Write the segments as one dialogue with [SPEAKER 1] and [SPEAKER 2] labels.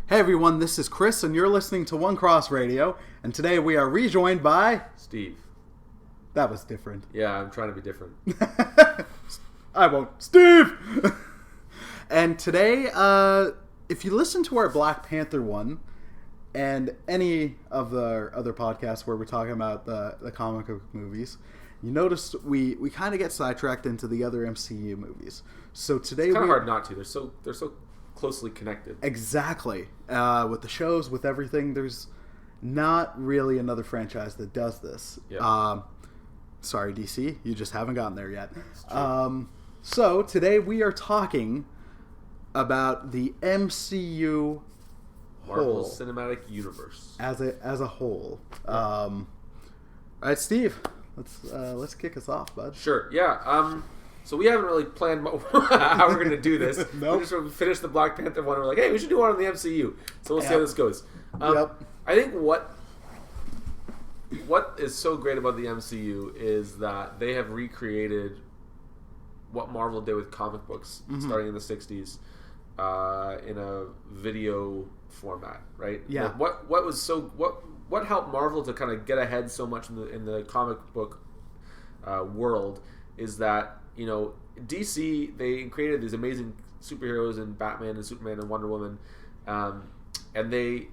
[SPEAKER 1] Hey everyone, this is Chris, and you're listening to One Cross Radio, and today we are rejoined by...
[SPEAKER 2] Steve.
[SPEAKER 1] That was different.
[SPEAKER 2] Yeah, I'm trying to be different.
[SPEAKER 1] I won't. Steve! And today, if you listen to our Black Panther one, and any of the other podcasts where we're talking about the comic book movies, you notice we kind of get sidetracked into the other MCU movies. So today
[SPEAKER 2] it's kind of hard not to. They're so closely connected.
[SPEAKER 1] Exactly. With the shows, with everything, there's not really another franchise that does this.
[SPEAKER 2] Yeah.
[SPEAKER 1] Sorry, DC, you just haven't gotten there yet. So today we are talking about the MCU
[SPEAKER 2] Marvel
[SPEAKER 1] whole,
[SPEAKER 2] Cinematic Universe
[SPEAKER 1] as a whole. All right, Steve, let's kick us off, bud.
[SPEAKER 2] Sure. Yeah. So we haven't really planned how we're going to do this.
[SPEAKER 1] Nope.
[SPEAKER 2] We just finished the Black Panther one. And we're like, hey, we should do one on the MCU. So we'll see how this goes.
[SPEAKER 1] Yep.
[SPEAKER 2] I think what is so great about the MCU is that they have recreated what Marvel did with comic books starting in the 60s in a video format, right?
[SPEAKER 1] Yeah.
[SPEAKER 2] What helped Marvel to kind of get ahead so much in the comic book world is that, you know, DC, they created these amazing superheroes in Batman and Superman and Wonder Woman, and they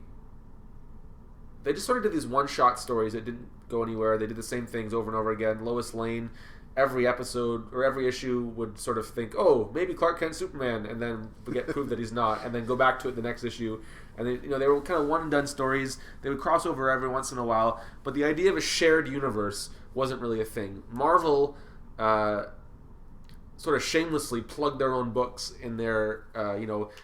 [SPEAKER 2] just sort of did these one-shot stories that didn't go anywhere. They did the same things over and over again. Lois Lane, every episode or every issue would sort of think, oh, maybe Clark Kent's Superman, and then get proved that he's not, and then go back to it the next issue. And they were kind of one-and-done stories. They would cross over every once in a while, but the idea of a shared universe wasn't really a thing. Marvel sort of shamelessly plugged their own books in their,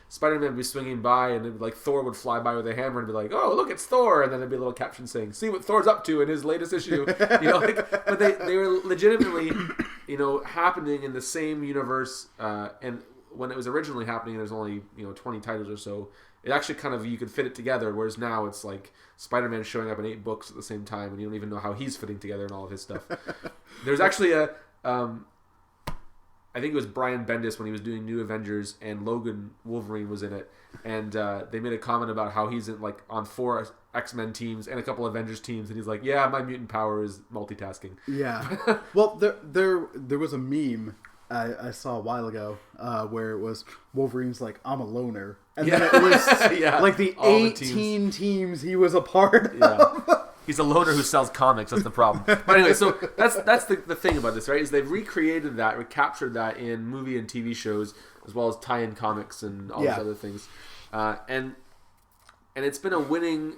[SPEAKER 2] Spider-Man would be swinging by, and like Thor would fly by with a hammer and be like, oh, look, it's Thor, and then there'd be a little caption saying, see what Thor's up to in his latest issue. But they were legitimately, happening in the same universe, and when it was originally happening, there's only 20 titles or so. It actually kind of, you could fit it together, whereas now it's like Spider-Man showing up in 8 books at the same time, and you don't even know how he's fitting together and all of his stuff. There's actually I think it was Brian Bendis when he was doing New Avengers, and Logan Wolverine was in it, and they made a comment about how he's on 4 X-Men teams and a couple Avengers teams, and he's like, yeah, my mutant power is multitasking.
[SPEAKER 1] Yeah. Well, there was a meme I saw a while ago where it was Wolverine's like, I'm a loner, and then it was like the all 18 teams he was a part of.
[SPEAKER 2] He's a loner who sells comics. That's the problem. But anyway, so that's the thing about this, right? Is they've recreated that, recaptured that in movie and TV shows, as well as tie-in comics and all these other things, and it's been a winning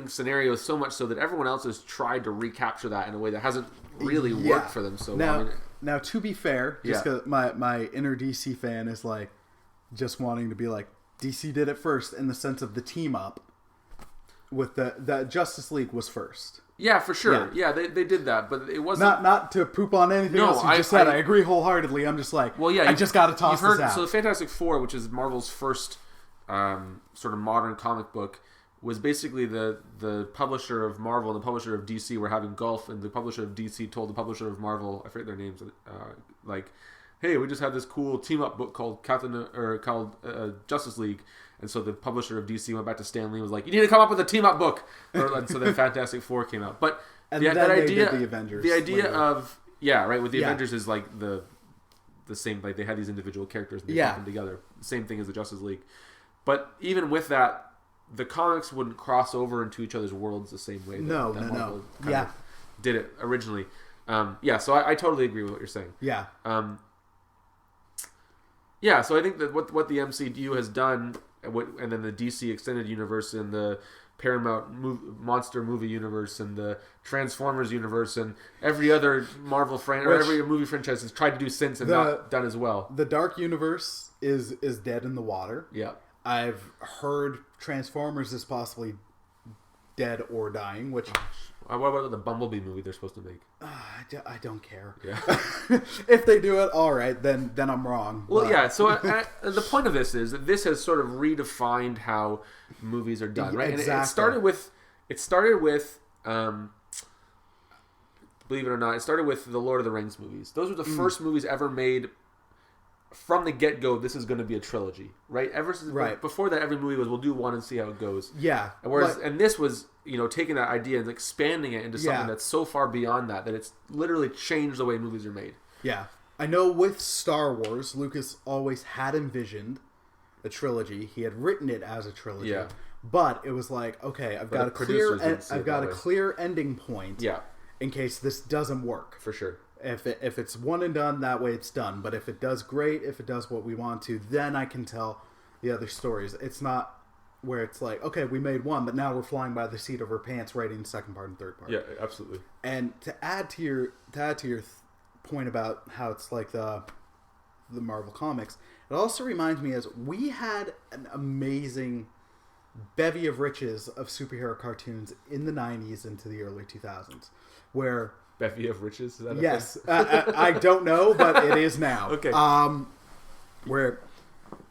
[SPEAKER 2] scenario, so much so that everyone else has tried to recapture that in a way that hasn't really worked for them so well.
[SPEAKER 1] Now, to be fair, just because my inner DC fan is like just wanting to be like, DC did it first in the sense of the team up. With the Justice League was first.
[SPEAKER 2] Yeah, for sure. Yeah, they did that, but it wasn't...
[SPEAKER 1] Not to poop on anything else you just said. I agree wholeheartedly. I'm just like, I just got to toss this out.
[SPEAKER 2] So the Fantastic Four, which is Marvel's first sort of modern comic book, was basically the publisher of Marvel and the publisher of DC were having golf, and the publisher of DC told the publisher of Marvel, I forget their names, hey, we just had this cool team-up book called Justice League. And so the publisher of DC went back to Stan Lee and was like, you need to come up with a team-up book. And so then Fantastic Four came out. But that idea,
[SPEAKER 1] the Avengers
[SPEAKER 2] the idea later. Of, with the Avengers is like the same, like they had these individual characters and they put them together. Same thing as the Justice League. But even with that, the comics wouldn't cross over into each other's worlds the same way that Marvel kind of did it originally. So I totally agree with what you're saying.
[SPEAKER 1] Yeah.
[SPEAKER 2] So I think that what the MCU has done, and then the DC Extended Universe and the Paramount monster movie universe and the Transformers universe and every other Marvel or every movie franchise has tried to do since and not done as well.
[SPEAKER 1] The Dark Universe is dead in the water.
[SPEAKER 2] Yeah.
[SPEAKER 1] I've heard Transformers is possibly dead or dying, which...
[SPEAKER 2] What about the Bumblebee movie they're supposed to make?
[SPEAKER 1] I don't care.
[SPEAKER 2] Yeah.
[SPEAKER 1] If they do it, all right, then I'm wrong.
[SPEAKER 2] Well, yeah. So the point of this is that this has sort of redefined how movies are done, right?
[SPEAKER 1] Exactly.
[SPEAKER 2] And it started with, believe it or not, it started with the Lord of the Rings movies. Those were the first movies ever made from the get-go, this is going to be a trilogy, right? Ever since before that, every movie was, we'll do one and see how it goes.
[SPEAKER 1] Yeah.
[SPEAKER 2] And this was, taking that idea and expanding it into something that's so far beyond that it's literally changed the way movies are made.
[SPEAKER 1] Yeah. I know with Star Wars, Lucas always had envisioned a trilogy. He had written it as a trilogy. Yeah. But it was like, okay, I've got a clear ending point.
[SPEAKER 2] Yeah.
[SPEAKER 1] In case this doesn't work.
[SPEAKER 2] For sure.
[SPEAKER 1] If it's one and done, that way it's done. But if it does great, if it does what we want to, then I can tell the other stories. It's not where it's like, okay, we made one, but now we're flying by the seat of our pants writing the second part and third part.
[SPEAKER 2] Yeah, absolutely.
[SPEAKER 1] And to add to your point about how it's like the Marvel comics, it also reminds me as we had an amazing bevy of riches of superhero cartoons in the 90s into the early 2000s, where
[SPEAKER 2] bevy of riches? Is that
[SPEAKER 1] yes. I don't know, but it is now.
[SPEAKER 2] Okay.
[SPEAKER 1] Where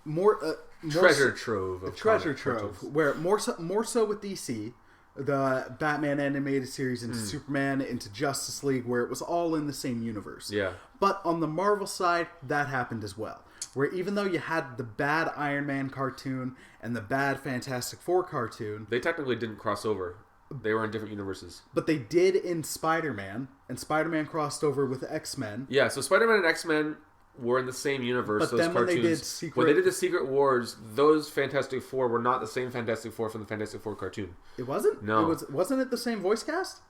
[SPEAKER 1] more
[SPEAKER 2] treasure trove.
[SPEAKER 1] Where more so with DC, the Batman animated series into Superman, into Justice League, where it was all in the same universe.
[SPEAKER 2] Yeah.
[SPEAKER 1] But on the Marvel side, that happened as well. Where even though you had the bad Iron Man cartoon and the bad Fantastic Four cartoon,
[SPEAKER 2] they technically didn't cross over. They were in different universes.
[SPEAKER 1] But they did in Spider-Man, and Spider-Man crossed over with X-Men.
[SPEAKER 2] Yeah, so Spider-Man and X-Men were in the same universe,
[SPEAKER 1] but
[SPEAKER 2] those
[SPEAKER 1] then
[SPEAKER 2] cartoons. When they did the Secret Wars, those Fantastic Four were not the same Fantastic Four from the Fantastic Four cartoon.
[SPEAKER 1] It wasn't?
[SPEAKER 2] No.
[SPEAKER 1] Wasn't it the same voice cast?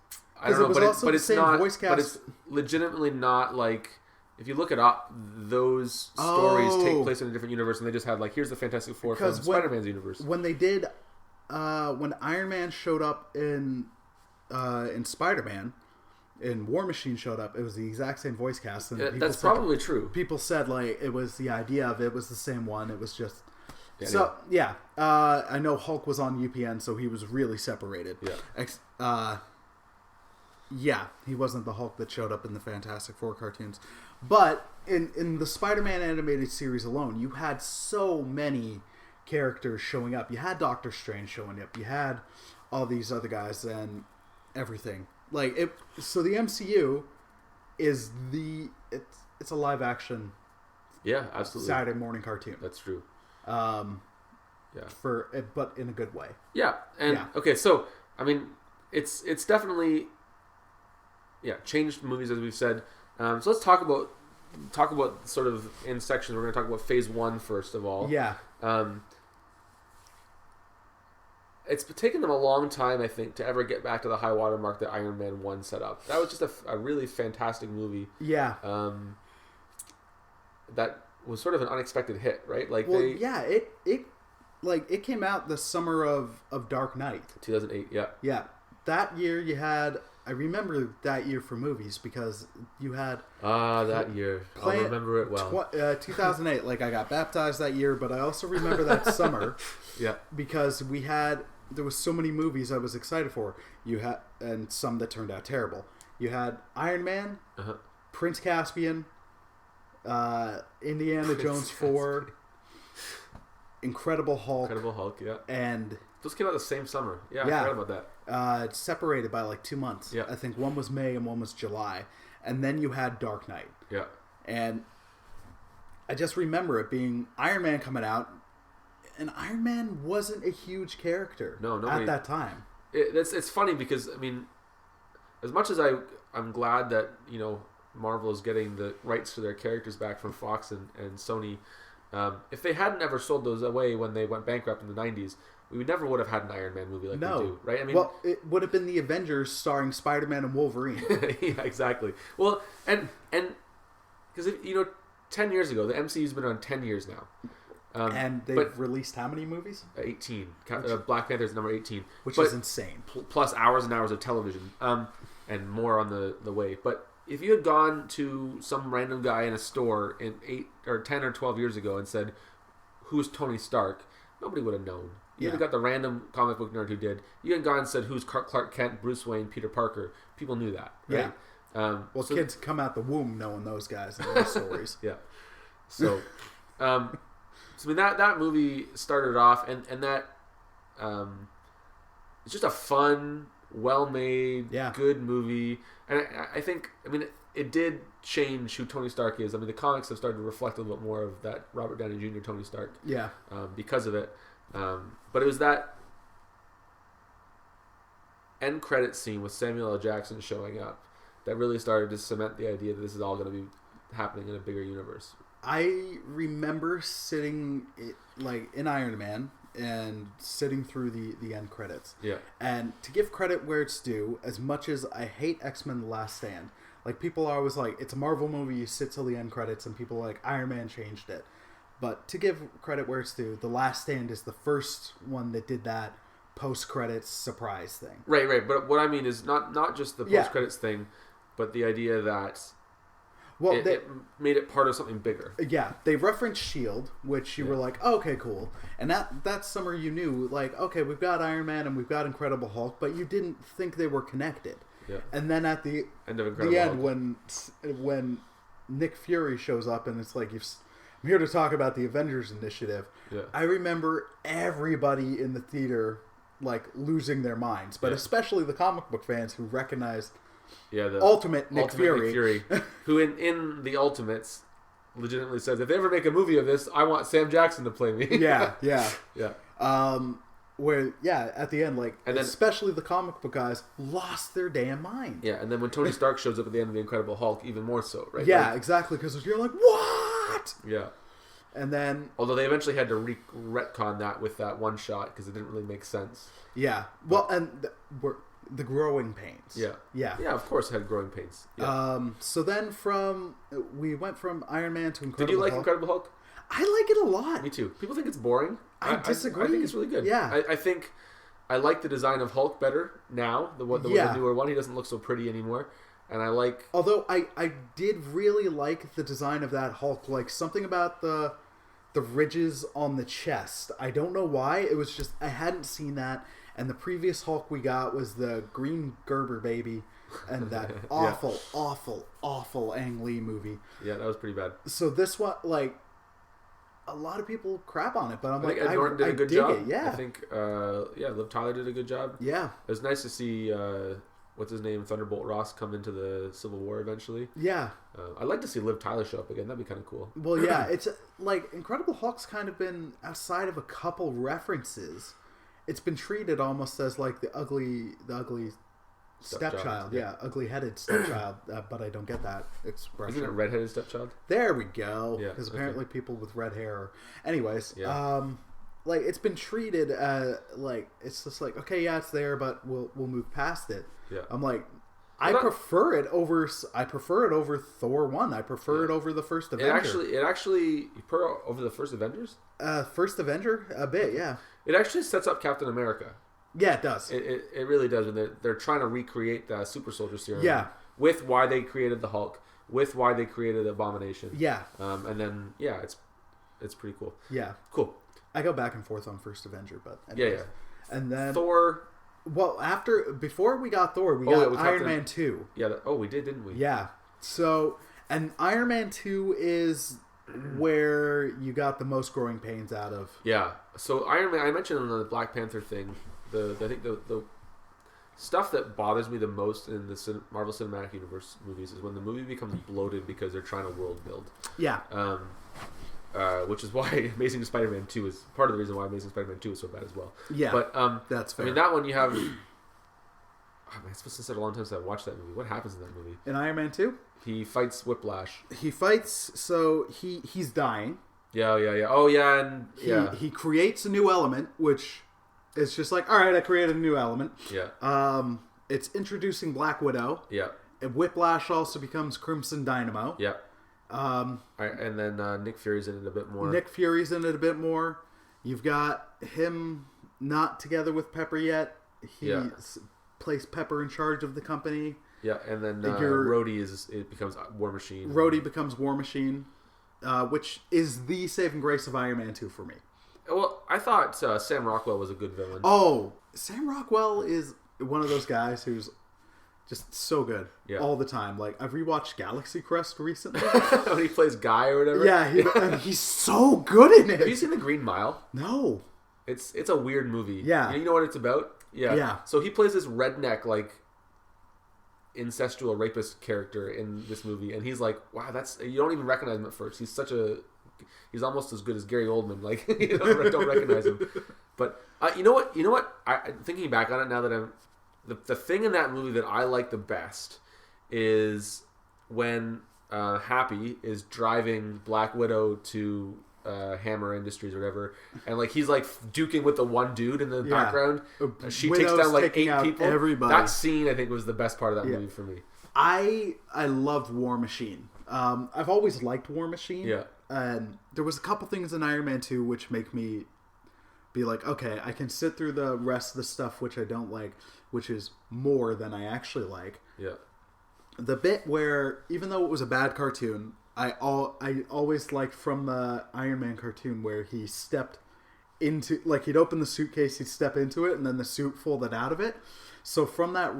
[SPEAKER 2] I don't know, but it's not. But it's legitimately not like... If you look it up, those stories take place in a different universe, and they just had here's the Fantastic Four from Spider-Man's universe.
[SPEAKER 1] When they did... when Iron Man showed up in Spider-Man, and War Machine showed up, it was the exact same voice cast. And
[SPEAKER 2] that's probably true.
[SPEAKER 1] People said it was the idea of it was the same one. It was just
[SPEAKER 2] yeah,
[SPEAKER 1] I know Hulk was on UPN, so he was really separated.
[SPEAKER 2] Yeah.
[SPEAKER 1] He wasn't the Hulk that showed up in the Fantastic Four cartoons, but in the Spider-Man animated series alone, you had so many characters showing up. You had Doctor Strange showing up. You had all these other guys and everything. So the MCU is it's a live action.
[SPEAKER 2] Yeah, absolutely.
[SPEAKER 1] Saturday morning cartoon.
[SPEAKER 2] That's true.
[SPEAKER 1] Yeah. But in a good way.
[SPEAKER 2] Yeah, and okay, so I mean, it's definitely changed movies, as we've said. So let's talk about sort of in sections. We're going to talk about Phase 1 first of all.
[SPEAKER 1] Yeah.
[SPEAKER 2] It's taken them a long time, I think, to ever get back to the high water mark that Iron Man 1 set up. That was just a really fantastic movie.
[SPEAKER 1] Yeah.
[SPEAKER 2] That was sort of an unexpected hit, right?
[SPEAKER 1] It came out the summer of Dark Knight.
[SPEAKER 2] 2008, yeah.
[SPEAKER 1] Yeah. That year you had... I remember that year for movies because you had...
[SPEAKER 2] that year. I'll remember it well.
[SPEAKER 1] 2008. I got baptized that year, but I also remember that summer.
[SPEAKER 2] Yeah.
[SPEAKER 1] Because there was so many movies I was excited for. You had... And some that turned out terrible. You had Iron Man, Prince Caspian, Indiana Jones 4, Incredible Hulk.
[SPEAKER 2] Yeah.
[SPEAKER 1] And...
[SPEAKER 2] Those came out the same summer. Yeah, I forgot about that.
[SPEAKER 1] It's separated by 2 months.
[SPEAKER 2] Yeah.
[SPEAKER 1] I think one was May and one was July. And then you had Dark Knight.
[SPEAKER 2] Yeah.
[SPEAKER 1] And I just remember it being Iron Man coming out, and Iron Man wasn't a huge character at that time.
[SPEAKER 2] It's funny because, I mean, as much as I'm glad that, Marvel is getting the rights to their characters back from Fox and Sony, if they hadn't ever sold those away when they went bankrupt in the 90s, we never would have had an Iron Man movie we do, right? I mean,
[SPEAKER 1] well, it would have been the Avengers starring Spider-Man and Wolverine.
[SPEAKER 2] Yeah, exactly. Well, and because 10 years ago, the MCU's been on 10 years now,
[SPEAKER 1] and they've released how many movies?
[SPEAKER 2] 18. Black Panther's number 18,
[SPEAKER 1] which is insane.
[SPEAKER 2] Plus hours and hours of television, and more on the way. But if you had gone to some random guy in a store in 8 or 10 or 12 years ago and said, "Who's Tony Stark?" nobody would have known. You would have got the random comic book nerd who did. You had gone and said, "Who's Clark Kent, Bruce Wayne, Peter Parker?" People knew that, right?
[SPEAKER 1] Yeah. Kids come out the womb knowing those guys and those stories.
[SPEAKER 2] Yeah. So, I mean that movie started off, and that it's just a fun, well-made,
[SPEAKER 1] Yeah.
[SPEAKER 2] good movie. And I think, I mean, it did change who Tony Stark is. I mean, the comics have started to reflect a little bit more of that Robert Downey Jr. Tony Stark.
[SPEAKER 1] Yeah.
[SPEAKER 2] Because of it. But it was that end credit scene with Samuel L. Jackson showing up that really started to cement the idea that this is all going to be happening in a bigger universe.
[SPEAKER 1] I remember sitting in Iron Man and sitting through the end credits.
[SPEAKER 2] Yeah.
[SPEAKER 1] And to give credit where it's due, as much as I hate X-Men The Last Stand, like people are always like, it's a Marvel movie, you sit till the end credits, and people are like, Iron Man changed it. But to give credit where it's due, The Last Stand is the first one that did that post-credits surprise thing.
[SPEAKER 2] Right. But what I mean is not just the post-credits thing, but the idea that it made it part of something bigger.
[SPEAKER 1] Yeah, they referenced S.H.I.E.L.D., which you were like, oh, okay, cool. And that summer you knew, like, okay, we've got Iron Man and we've got Incredible Hulk, but you didn't think they were connected.
[SPEAKER 2] Yeah.
[SPEAKER 1] And then at the
[SPEAKER 2] end of Incredible
[SPEAKER 1] Hulk, when Nick Fury shows up and it's like, I'm here to talk about the Avengers initiative.
[SPEAKER 2] Yeah.
[SPEAKER 1] I remember everybody in the theater like losing their minds, but especially the comic book fans who recognized the Ultimate Nick Fury,
[SPEAKER 2] who in the Ultimates legitimately says, if they ever make a movie of this, I want Sam Jackson to play me.
[SPEAKER 1] Yeah. Where at the end, and then, especially the comic book guys lost their damn mind.
[SPEAKER 2] Yeah, and then when Tony Stark shows up at the end of the Incredible Hulk, even more so, right?
[SPEAKER 1] Yeah, exactly, because you're like, what?
[SPEAKER 2] Yeah.
[SPEAKER 1] And then,
[SPEAKER 2] although they eventually had to retcon that with that one shot because it didn't really make sense.
[SPEAKER 1] Yeah. Well, and the growing pains.
[SPEAKER 2] Yeah, of course it had growing pains. Yeah.
[SPEAKER 1] So then we went from Iron Man to Incredible Hulk.
[SPEAKER 2] Did you like Incredible Hulk?
[SPEAKER 1] I like it a lot.
[SPEAKER 2] Me too. People think it's boring.
[SPEAKER 1] I disagree.
[SPEAKER 2] I think it's really good.
[SPEAKER 1] Yeah.
[SPEAKER 2] I think I like the design of Hulk better now. The newer one. He doesn't look so pretty anymore. And I like...
[SPEAKER 1] Although I did really like the design of that Hulk. Like something about the ridges on the chest. I don't know why. It was just... I hadn't seen that. And the previous Hulk we got was the Green Gerber baby. And that awful Ang Lee movie.
[SPEAKER 2] Yeah, that was pretty bad.
[SPEAKER 1] So this one, like... A lot of people crap on it, but I'm
[SPEAKER 2] I think Ed Norton did a good job.
[SPEAKER 1] It, yeah.
[SPEAKER 2] I think, Liv Tyler did a good job.
[SPEAKER 1] Yeah.
[SPEAKER 2] It was nice to see, what's his name, Thunderbolt Ross come into the Civil War eventually.
[SPEAKER 1] Yeah.
[SPEAKER 2] I'd like to see Liv Tyler show up again. That'd be kind of cool.
[SPEAKER 1] Well, yeah, it's like Incredible Hulk's kind of been outside of a couple references. It's been treated almost as like the ugly stepchild. Yeah, ugly-headed stepchild, but I don't get that expression.
[SPEAKER 2] Isn't it redheaded stepchild?
[SPEAKER 1] There we go.
[SPEAKER 2] Yeah,
[SPEAKER 1] because apparently people with red hair are... Anyways,
[SPEAKER 2] yeah.
[SPEAKER 1] Like it's been treated like it's just like, okay, yeah, it's there, but we'll move past it.
[SPEAKER 2] Yeah.
[SPEAKER 1] I'm like, I prefer it over Thor 1. I prefer it over the first Avenger.
[SPEAKER 2] It actually you prefer over the first Avengers?
[SPEAKER 1] First Avenger a bit, yeah.
[SPEAKER 2] It actually sets up Captain America.
[SPEAKER 1] Yeah, it does.
[SPEAKER 2] It really does. When they're trying to recreate the super soldier serum.
[SPEAKER 1] Yeah.
[SPEAKER 2] With why they created the Hulk, with why they created Abomination.
[SPEAKER 1] Yeah.
[SPEAKER 2] And then it's pretty cool.
[SPEAKER 1] Yeah.
[SPEAKER 2] Cool.
[SPEAKER 1] I go back and forth on First Avenger, but anyways.
[SPEAKER 2] Yeah.
[SPEAKER 1] And then
[SPEAKER 2] Thor.
[SPEAKER 1] Well, before we got Thor, we got Iron Man 2.
[SPEAKER 2] Yeah. We did, didn't we?
[SPEAKER 1] Yeah. So, and Iron Man 2 is where you got the most growing pains out of.
[SPEAKER 2] Yeah. So Iron Man, I mentioned on the Black Panther thing. I think the stuff that bothers me the most in the Marvel Cinematic Universe movies is when the movie becomes bloated because they're trying to world build.
[SPEAKER 1] Yeah.
[SPEAKER 2] Which is why Amazing Spider-Man 2 is part of the reason why Amazing Spider-Man 2 is so bad as well.
[SPEAKER 1] Yeah.
[SPEAKER 2] But
[SPEAKER 1] that's fair.
[SPEAKER 2] I mean, that one you have. It's supposed to say a long time since I watched that movie. What happens in that movie?
[SPEAKER 1] In Iron Man 2?
[SPEAKER 2] He fights Whiplash.
[SPEAKER 1] So he's dying.
[SPEAKER 2] Yeah. Oh yeah, and
[SPEAKER 1] He creates a new element, which is just like, all right, I created a new element.
[SPEAKER 2] Yeah.
[SPEAKER 1] It's introducing Black Widow.
[SPEAKER 2] Yeah.
[SPEAKER 1] And Whiplash also becomes Crimson Dynamo.
[SPEAKER 2] Yeah. And then Nick Fury's in it a bit more. You've got him not together with Pepper yet. He placed Pepper in charge of the company. Yeah, and then Rhodey becomes War Machine.
[SPEAKER 1] Rhodey becomes War Machine, which is the saving grace of Iron Man 2 for me.
[SPEAKER 2] Well, I thought Sam Rockwell was a good villain.
[SPEAKER 1] Oh, Sam Rockwell is one of those guys who's just so good all the time. Like, I've rewatched Galaxy Quest recently.
[SPEAKER 2] When he plays Guy or whatever.
[SPEAKER 1] Yeah, he's so good in it.
[SPEAKER 2] Have you seen The Green Mile?
[SPEAKER 1] No.
[SPEAKER 2] It's a weird movie.
[SPEAKER 1] Yeah.
[SPEAKER 2] You know what it's about? Yeah.
[SPEAKER 1] Yeah.
[SPEAKER 2] So he plays this redneck, like, incestual rapist character in this movie, and he's like, wow, that's, you don't even recognize him at first. He's almost as good as Gary Oldman. Like, you don't recognize him. But you know what? Thinking back on it now that I'm, the thing in that movie that I like the best is when Happy is driving Black Widow to Hammer Industries or whatever, and like he's like duking with the one dude in the background. She
[SPEAKER 1] Widow's
[SPEAKER 2] takes down like
[SPEAKER 1] taking
[SPEAKER 2] 8
[SPEAKER 1] out
[SPEAKER 2] people.
[SPEAKER 1] everybody.
[SPEAKER 2] That scene, I think, was the best part of that movie for me.
[SPEAKER 1] I loved War Machine. I've always liked War Machine.
[SPEAKER 2] Yeah.
[SPEAKER 1] And there was a couple things in Iron Man 2 which make me be like, okay, I can sit through the rest of the stuff which I don't like, which is more than I actually like.
[SPEAKER 2] Yeah.
[SPEAKER 1] The bit where, even though it was a bad cartoon, I always liked from the Iron Man cartoon where he stepped into, like, he'd open the suitcase, he'd step into it, and then the suit folded out of it. So from that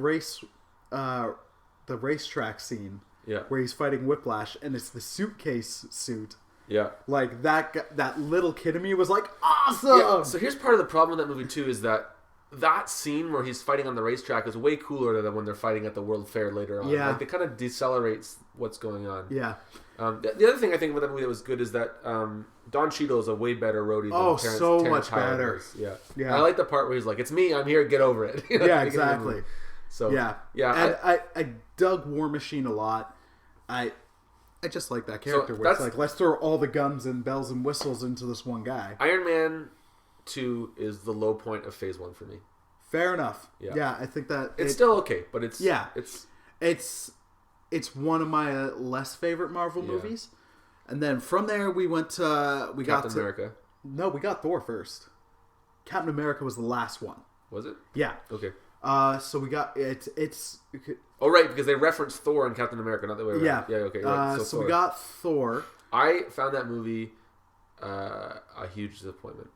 [SPEAKER 1] the racetrack scene, where he's fighting Whiplash, and it's the suitcase suit.
[SPEAKER 2] Yeah.
[SPEAKER 1] Like, that little kid in me was like, awesome!
[SPEAKER 2] Yeah. So here's part of the problem with that movie, too, is that scene where he's fighting on the racetrack is way cooler than when they're fighting at the World Fair later on.
[SPEAKER 1] Yeah.
[SPEAKER 2] Like, it kind of decelerates what's going on.
[SPEAKER 1] Yeah.
[SPEAKER 2] The other thing I think about that movie that was good is that Don Cheadle is a way better roadie than Terrence
[SPEAKER 1] much
[SPEAKER 2] Howard
[SPEAKER 1] better.
[SPEAKER 2] is. Yeah.
[SPEAKER 1] Yeah.
[SPEAKER 2] And I like the part where he's like, it's me, I'm here, get over it. You know,
[SPEAKER 1] Yeah, exactly.
[SPEAKER 2] So,
[SPEAKER 1] yeah.
[SPEAKER 2] Yeah.
[SPEAKER 1] And I dug War Machine a lot. I just like that character where it's like, let's throw all the guns and bells and whistles into this one guy.
[SPEAKER 2] Iron Man 2 is the low point of Phase 1 for me.
[SPEAKER 1] Fair enough. Yeah, I think that
[SPEAKER 2] it's still okay, but it's
[SPEAKER 1] one of my less favorite Marvel movies. And then from there we went to
[SPEAKER 2] Captain America.
[SPEAKER 1] No, we got Thor first. Captain America was the last one.
[SPEAKER 2] Was it?
[SPEAKER 1] Yeah.
[SPEAKER 2] Okay.
[SPEAKER 1] So we got it's.
[SPEAKER 2] Oh right, because they referenced Thor in Captain America, not the way around.
[SPEAKER 1] Yeah.
[SPEAKER 2] Yeah. Okay. Right.
[SPEAKER 1] So we got Thor.
[SPEAKER 2] I found that movie a huge disappointment.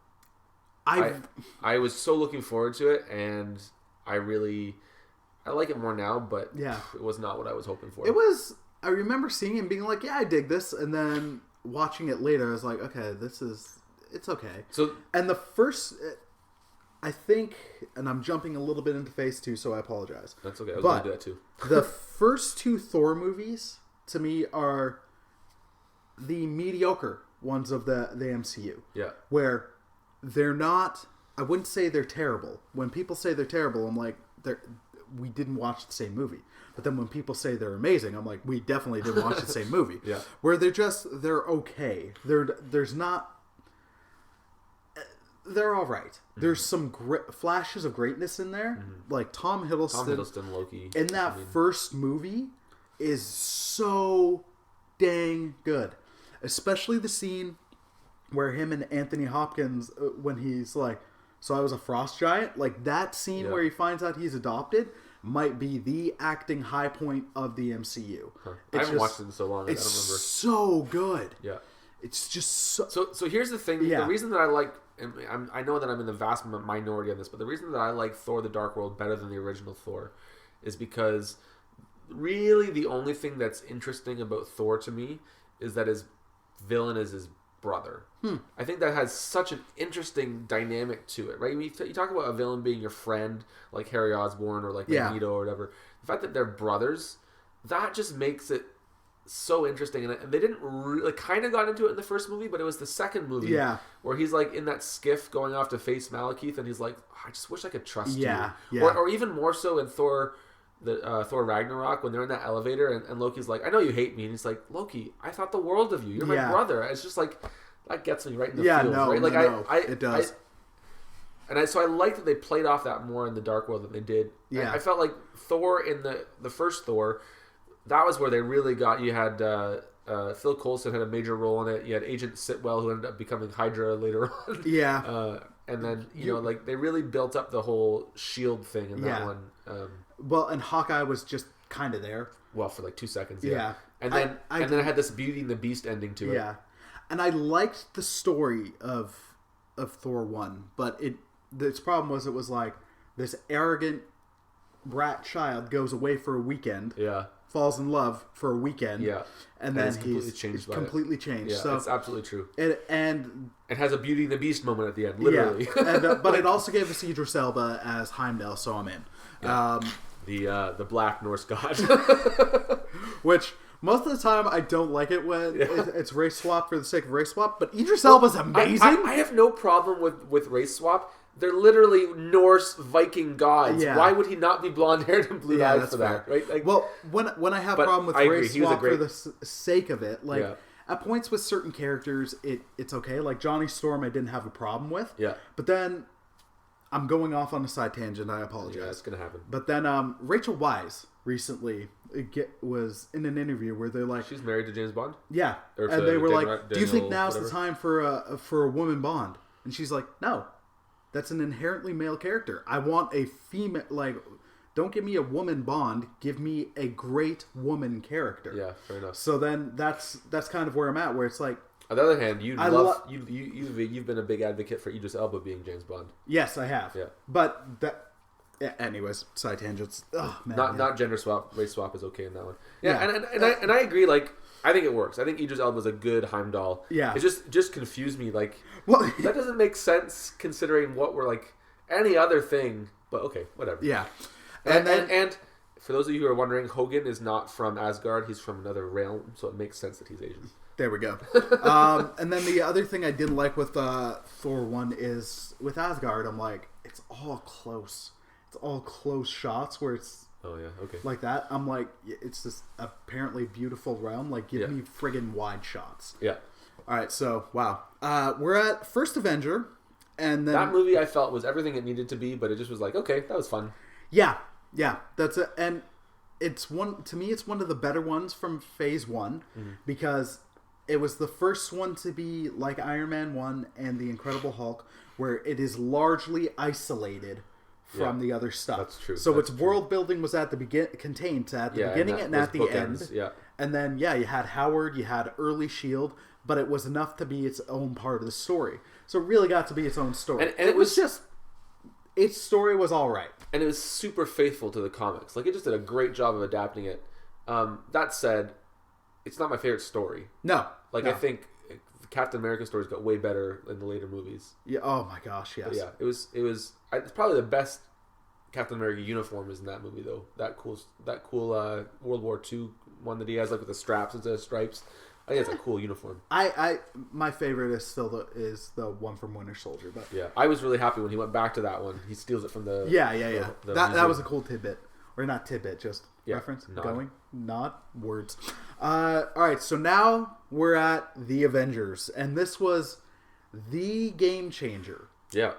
[SPEAKER 2] I was so looking forward to it, and I like it more now, but it was not what I was hoping for.
[SPEAKER 1] It was. I remember seeing it and being like, yeah, I dig this, and then watching it later, I was like, okay, it's okay.
[SPEAKER 2] So,
[SPEAKER 1] and the first, I think, and I'm jumping a little bit into Phase 2, so I apologize.
[SPEAKER 2] That's okay. I was going to do that too.
[SPEAKER 1] The first 2 Thor movies, to me, are the mediocre ones of the MCU.
[SPEAKER 2] Yeah.
[SPEAKER 1] Where they're not, I wouldn't say they're terrible. When people say they're terrible, I'm like, we didn't watch the same movie. But then when people say they're amazing, I'm like, we definitely didn't watch the same movie.
[SPEAKER 2] Yeah.
[SPEAKER 1] Where they're okay. There's not, they're all right. Mm-hmm. There's some flashes of greatness in there. Mm-hmm. Like Tom Hiddleston,
[SPEAKER 2] Loki.
[SPEAKER 1] In that first movie is so dang good. Especially the scene where him and Anthony Hopkins, when he's like, so I was a frost giant, like that scene where he finds out he's adopted might be the acting high point of the MCU.
[SPEAKER 2] Huh. I haven't watched it in so long. I don't remember.
[SPEAKER 1] It's so good.
[SPEAKER 2] Yeah.
[SPEAKER 1] It's just so...
[SPEAKER 2] So here's the thing. Yeah. The reason that I like... I know that I'm in the vast minority on this, but the reason that I like Thor the Dark World better than the original Thor is because really the only thing that's interesting about Thor to me is that his villain is his brother. I think that has such an interesting dynamic to it, right? You talk about a villain being your friend, like Harry Osborn or like Magneto or whatever. The fact that they're brothers, that just makes it so interesting. And they didn't really, kind of got into it in the first movie, but it was the second movie where he's like in that skiff going off to face Malekith, and he's like, oh, I just wish I could trust you. Yeah. Or even more so in Thor Ragnarok, when they're in that elevator and Loki's like, I know you hate me, and he's like, Loki, I thought the world of you. You're my brother. It's just like, that gets me right in the feels, right? Like
[SPEAKER 1] it does.
[SPEAKER 2] So I like that they played off that more in the Dark World than they did. Yeah. I felt like Thor in the first Thor, that was where they really got, you had Phil Coulson had a major role in it. You had Agent Sitwell, who ended up becoming Hydra later on.
[SPEAKER 1] Yeah.
[SPEAKER 2] And then, like they really built up the whole SHIELD thing in that one.
[SPEAKER 1] Well, and Hawkeye was just kind of there.
[SPEAKER 2] Well, for like 2 seconds, yeah. And then I had this Beauty and the Beast ending to it.
[SPEAKER 1] Yeah. And I liked the story of Thor 1, but its problem was it was like this arrogant brat child goes away for a weekend.
[SPEAKER 2] Yeah.
[SPEAKER 1] Falls in love for a weekend.
[SPEAKER 2] Yeah.
[SPEAKER 1] And then
[SPEAKER 2] he's
[SPEAKER 1] completely changed.
[SPEAKER 2] Yeah,
[SPEAKER 1] so
[SPEAKER 2] it's absolutely true.
[SPEAKER 1] It
[SPEAKER 2] has a Beauty and the Beast moment at the end, literally.
[SPEAKER 1] Yeah. But it also gave us Idris Elba as Heimdall, so I'm in.
[SPEAKER 2] Yeah. The Black Norse god.
[SPEAKER 1] Which most of the time I don't like it when it's race swap for the sake of race swap, but Idris Elba's amazing.
[SPEAKER 2] I have no problem with race swap. They're literally Norse Viking gods. Yeah. Why would he not be blonde haired and blue eyed for that? Right?
[SPEAKER 1] Like, well, when I have a problem with race swap for the sake of it, like at points with certain characters, it's okay. Like Johnny Storm, I didn't have a problem with.
[SPEAKER 2] Yeah.
[SPEAKER 1] But then I'm going off on a side tangent. I apologize.
[SPEAKER 2] Yeah, it's gonna happen.
[SPEAKER 1] But then Rachel Weisz recently was in an interview where they're like,
[SPEAKER 2] she's married to James Bond.
[SPEAKER 1] Yeah, and they were like, "Do you think now's the time for a woman Bond?" And she's like, "No, that's an inherently male character. I want a female. Like, don't give me a woman Bond. Give me a great woman character."
[SPEAKER 2] Yeah, fair enough.
[SPEAKER 1] So then that's kind of where I'm at. Where it's like,
[SPEAKER 2] on the other hand, you've been a big advocate for Idris Elba being James Bond.
[SPEAKER 1] Yes, I have.
[SPEAKER 2] Yeah,
[SPEAKER 1] but that. Yeah, anyways, side tangents. Oh, man,
[SPEAKER 2] not gender swap, race swap is okay in that one. Yeah. And I agree. Like, I think it works. I think Idris Elba is a good Heimdall.
[SPEAKER 1] Yeah,
[SPEAKER 2] it just confused me. Like, that doesn't make sense considering what we're like any other thing. But okay, whatever.
[SPEAKER 1] Yeah,
[SPEAKER 2] and for those of you who are wondering, Hogan is not from Asgard. He's from another realm, so it makes sense that he's Asian.
[SPEAKER 1] There we go. And then the other thing I didn't like with Thor 1 is with Asgard, I'm like, it's all close. It's all close shots where it's like that. I'm like, it's this apparently beautiful realm. Like, give me friggin' wide shots.
[SPEAKER 2] Yeah.
[SPEAKER 1] All right, so wow, we're at First Avenger, and then
[SPEAKER 2] that movie I felt was everything it needed to be, but it just was like, okay, that was fun.
[SPEAKER 1] Yeah, that's it, and it's one of the better ones from Phase 1 because it was the first one to be like Iron Man 1 and the Incredible Hulk, where it is largely isolated from the other stuff.
[SPEAKER 2] That's true.
[SPEAKER 1] So its world building was at the beginning and at the end.
[SPEAKER 2] Yeah.
[SPEAKER 1] And then you had Howard, you had early Shield, but it was enough to be its own part of the story. So it really got to be its own story.
[SPEAKER 2] And it was just
[SPEAKER 1] its story was all right.
[SPEAKER 2] And it was super faithful to the comics. Like, it just did a great job of adapting it. That said, it's not my favorite story.
[SPEAKER 1] No.
[SPEAKER 2] I think Captain America stories got way better in the later movies.
[SPEAKER 1] Yeah. Oh my gosh. Yes.
[SPEAKER 2] But yeah. It was. It's probably the best Captain America uniform is in that movie though. That cool World War II one that he has, like, with the straps instead of stripes. I think it's a cool uniform.
[SPEAKER 1] My favorite is still the one from Winter Soldier. But
[SPEAKER 2] yeah, I was really happy when he went back to that one. He steals it from the
[SPEAKER 1] that was a cool tidbit, or not tidbit, just reference nod words. All right, so now we're at the Avengers, and this was the game changer.
[SPEAKER 2] Yeah,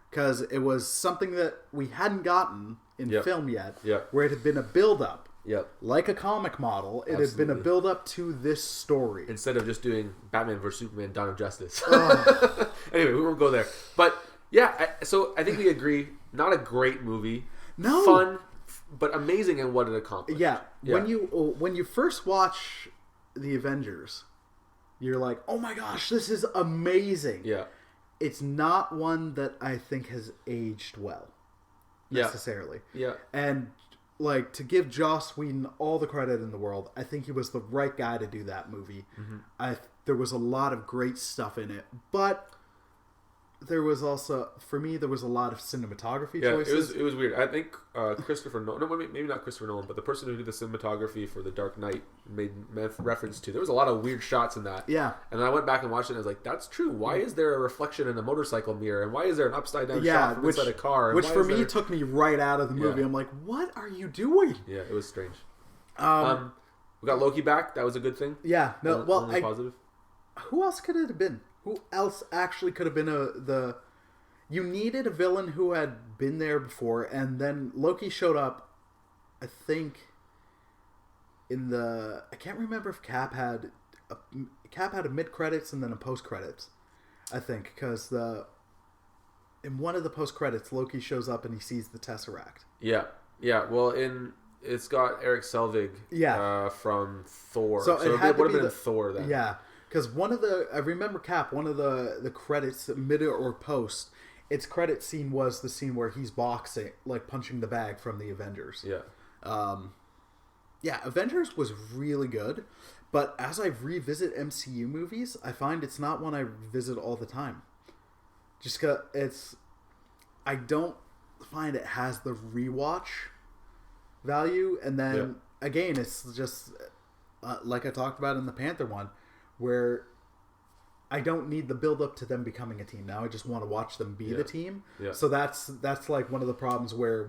[SPEAKER 1] because it was something that we hadn't gotten in film yet.
[SPEAKER 2] Yeah,
[SPEAKER 1] where it had been a build up.
[SPEAKER 2] Yep.
[SPEAKER 1] Like a comic model, it had been a build up to this story.
[SPEAKER 2] Instead of just doing Batman vs. Superman, Dawn of Justice. Oh. Anyway, we won't go there. But yeah, so I think we agree, not a great movie.
[SPEAKER 1] No.
[SPEAKER 2] Fun, but amazing in what it accomplished.
[SPEAKER 1] Yeah. When you first watch The Avengers, you're like, oh my gosh, this is amazing.
[SPEAKER 2] Yeah.
[SPEAKER 1] It's not one that I think has aged well, necessarily.
[SPEAKER 2] Yeah.
[SPEAKER 1] And like, to give Joss Whedon all the credit in the world, I think he was the right guy to do that movie. Mm-hmm. There was a lot of great stuff in it, but there was also, for me, there was a lot of cinematography choices.
[SPEAKER 2] It was weird. I think Christopher Nolan, maybe not Christopher Nolan, but the person who did the cinematography for The Dark Knight made reference to. There was a lot of weird shots in that.
[SPEAKER 1] Yeah.
[SPEAKER 2] And then I went back and watched it and I was like, that's true. Why is there a reflection in a motorcycle mirror? And why is there an upside down shot from inside a car? And
[SPEAKER 1] which for me took me right out of the movie. I'm like, what are you doing?
[SPEAKER 2] Yeah, it was strange. We got Loki back. That was a good thing.
[SPEAKER 1] Yeah. No,
[SPEAKER 2] only positive.
[SPEAKER 1] Who else could it have been? Who else actually could have been you needed a villain who had been there before, and then Loki showed up, I think, I can't remember if Cap had a mid-credits and then a post-credits, I think, because in one of the post-credits, Loki shows up and he sees the Tesseract.
[SPEAKER 2] Yeah. Well, it's got Eric Selvig from Thor. So it would have been Thor then.
[SPEAKER 1] Yeah. Because I remember Cap, one of the credits, mid or post, its credit scene was the scene where he's boxing, like punching the bag from the Avengers. Yeah, Avengers was really good, but as I revisit MCU movies, I find it's not one I visit all the time. Just because I don't find it has the rewatch value, and then again, it's just like I talked about in the Panther one, where I don't need the build up to them becoming a team. Now I just want to watch them be the team. Yeah. So that's like one of the problems where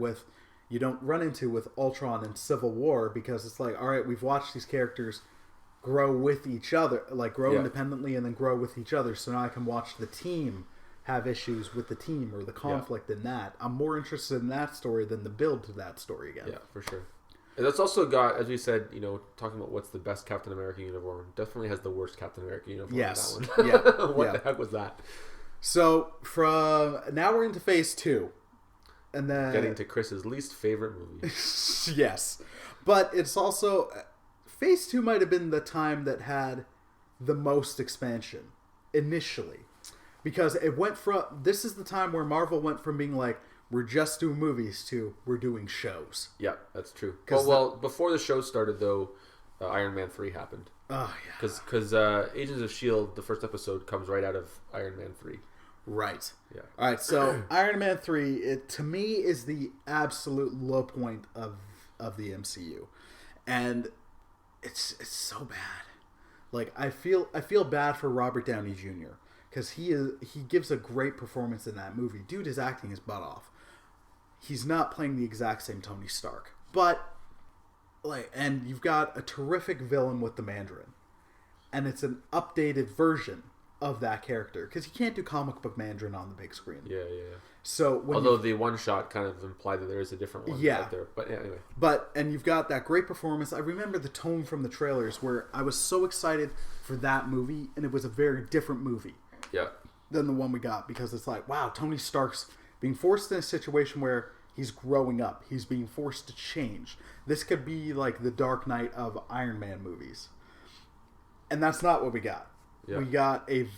[SPEAKER 1] you don't run into with Ultron and Civil War, because it's like, all right, we've watched these characters grow with each other, like grow independently and then grow with each other. So now I can watch the team have issues with the team or the conflict in that. I'm more interested in that story than the build to that story again.
[SPEAKER 2] Yeah, for sure. And that's also got, as we said, talking about what's the best Captain America uniform, definitely has the worst Captain America uniform.
[SPEAKER 1] Yes.
[SPEAKER 2] In that one. What the heck was that?
[SPEAKER 1] So now we're into phase 2. And then
[SPEAKER 2] getting to Chris's least favorite movie.
[SPEAKER 1] Yes. But it's also phase 2 might have been the time that had the most expansion initially. Because it went from, this is the time where Marvel went from being like, we're just doing movies to we're doing shows.
[SPEAKER 2] Yeah, that's true. Well, before the show started, though, Iron Man 3 happened.
[SPEAKER 1] Oh, yeah.
[SPEAKER 2] Because Agents of S.H.I.E.L.D., the first episode, comes right out of Iron Man 3.
[SPEAKER 1] Right.
[SPEAKER 2] Yeah.
[SPEAKER 1] All right, so Iron Man 3, it to me is the absolute low point of the MCU. And it's so bad. Like, I feel bad for Robert Downey Jr., because he gives a great performance in that movie. Dude is acting his butt off. He's not playing the exact same Tony Stark. But, and you've got a terrific villain with the Mandarin. And it's an updated version of that character. Because you can't do comic book Mandarin on the big screen.
[SPEAKER 2] Yeah.
[SPEAKER 1] So
[SPEAKER 2] although the one shot kind of implied that there is a different one out there. But anyway.
[SPEAKER 1] And you've got that great performance. I remember the tone from the trailers where I was so excited for that movie. And it was a very different movie.
[SPEAKER 2] Yeah.
[SPEAKER 1] Than the one we got, because it's like, wow, Tony Stark's being forced in a situation where he's growing up. He's being forced to change. This could be like the Dark Knight of Iron Man movies. And that's not what we got. Yeah. We got a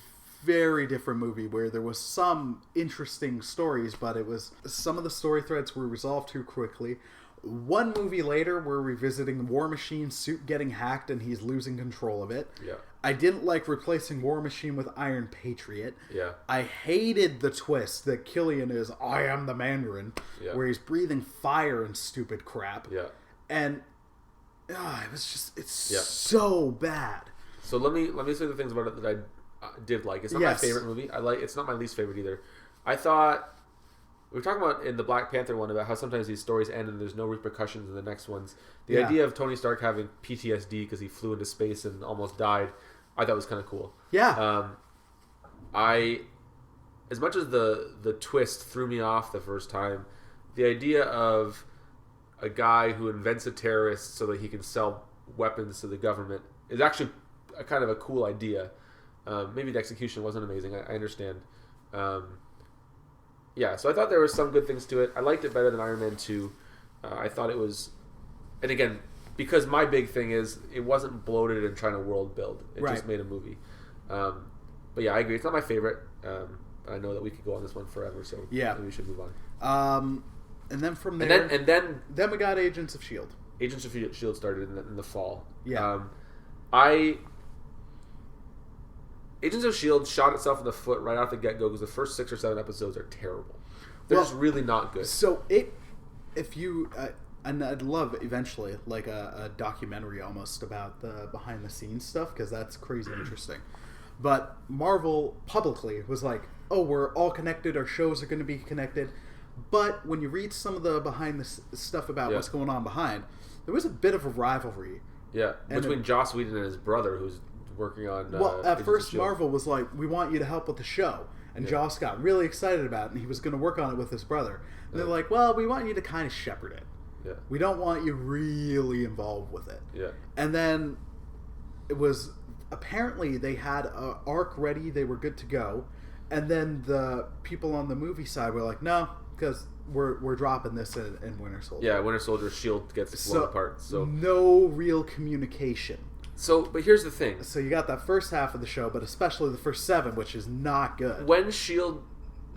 [SPEAKER 1] very different movie where there was some interesting stories, but it was some of the story threads were resolved too quickly. One movie later, we're revisiting the War Machine's suit getting hacked and he's losing control of it.
[SPEAKER 2] Yeah.
[SPEAKER 1] I didn't like replacing War Machine with Iron Patriot.
[SPEAKER 2] Yeah.
[SPEAKER 1] I hated the twist that Killian is, I am the Mandarin, where he's breathing fire and stupid crap.
[SPEAKER 2] Yeah.
[SPEAKER 1] And it was just, it's so bad.
[SPEAKER 2] So let me say the things about it that I did like. It's not my favorite movie. It's not my least favorite either. I thought, we were talking about in the Black Panther one about how sometimes these stories end and there's no repercussions in the next ones. The idea of Tony Stark having PTSD because he flew into space and almost died, I thought was kind of cool.
[SPEAKER 1] Yeah.
[SPEAKER 2] As much as the twist threw me off the first time, the idea of a guy who invents a terrorist so that he can sell weapons to the government is actually a kind of a cool idea. Maybe the execution wasn't amazing. I understand. Yeah, so I thought there were some good things to it. I liked it better than Iron Man 2. I thought it was... And again, because my big thing is it wasn't bloated and trying to world build. It just made a movie. But yeah, I agree. It's not my favorite. I know that we could go on this one forever, so maybe we should move on.
[SPEAKER 1] And then from there...
[SPEAKER 2] And then
[SPEAKER 1] we got Agents of S.H.I.E.L.D.
[SPEAKER 2] Agents of S.H.I.E.L.D. started in the fall.
[SPEAKER 1] Yeah.
[SPEAKER 2] Agents of S.H.I.E.L.D. shot itself in the foot right off the get-go because the first 6 or 7 episodes are terrible. They're just really not good.
[SPEAKER 1] So and I'd love eventually like a documentary almost about the behind-the-scenes stuff, because that's crazy interesting. But Marvel publicly was like, oh, we're all connected, our shows are going to be connected. But when you read some of the behind the stuff about what's going on behind, there was a bit of a rivalry.
[SPEAKER 2] Yeah, between Joss Whedon and his brother, who's working on...
[SPEAKER 1] at first Marvel was like, we want you to help with the show. And Joss got really excited about it, and he was going to work on it with his brother. And they're like, well, we want you to kind of shepherd it.
[SPEAKER 2] Yeah.
[SPEAKER 1] We don't want you really involved with it.
[SPEAKER 2] Yeah.
[SPEAKER 1] And then it was... Apparently, they had an arc ready. They were good to go. And then the people on the movie side were like, no, because we're dropping this in Winter Soldier.
[SPEAKER 2] Yeah, Winter Soldier S.H.I.E.L.D. gets blown apart. So
[SPEAKER 1] no real communication.
[SPEAKER 2] So, but here's the thing.
[SPEAKER 1] So you got that first half of the show, but especially the first 7, which is not good.
[SPEAKER 2] When S.H.I.E.L.D.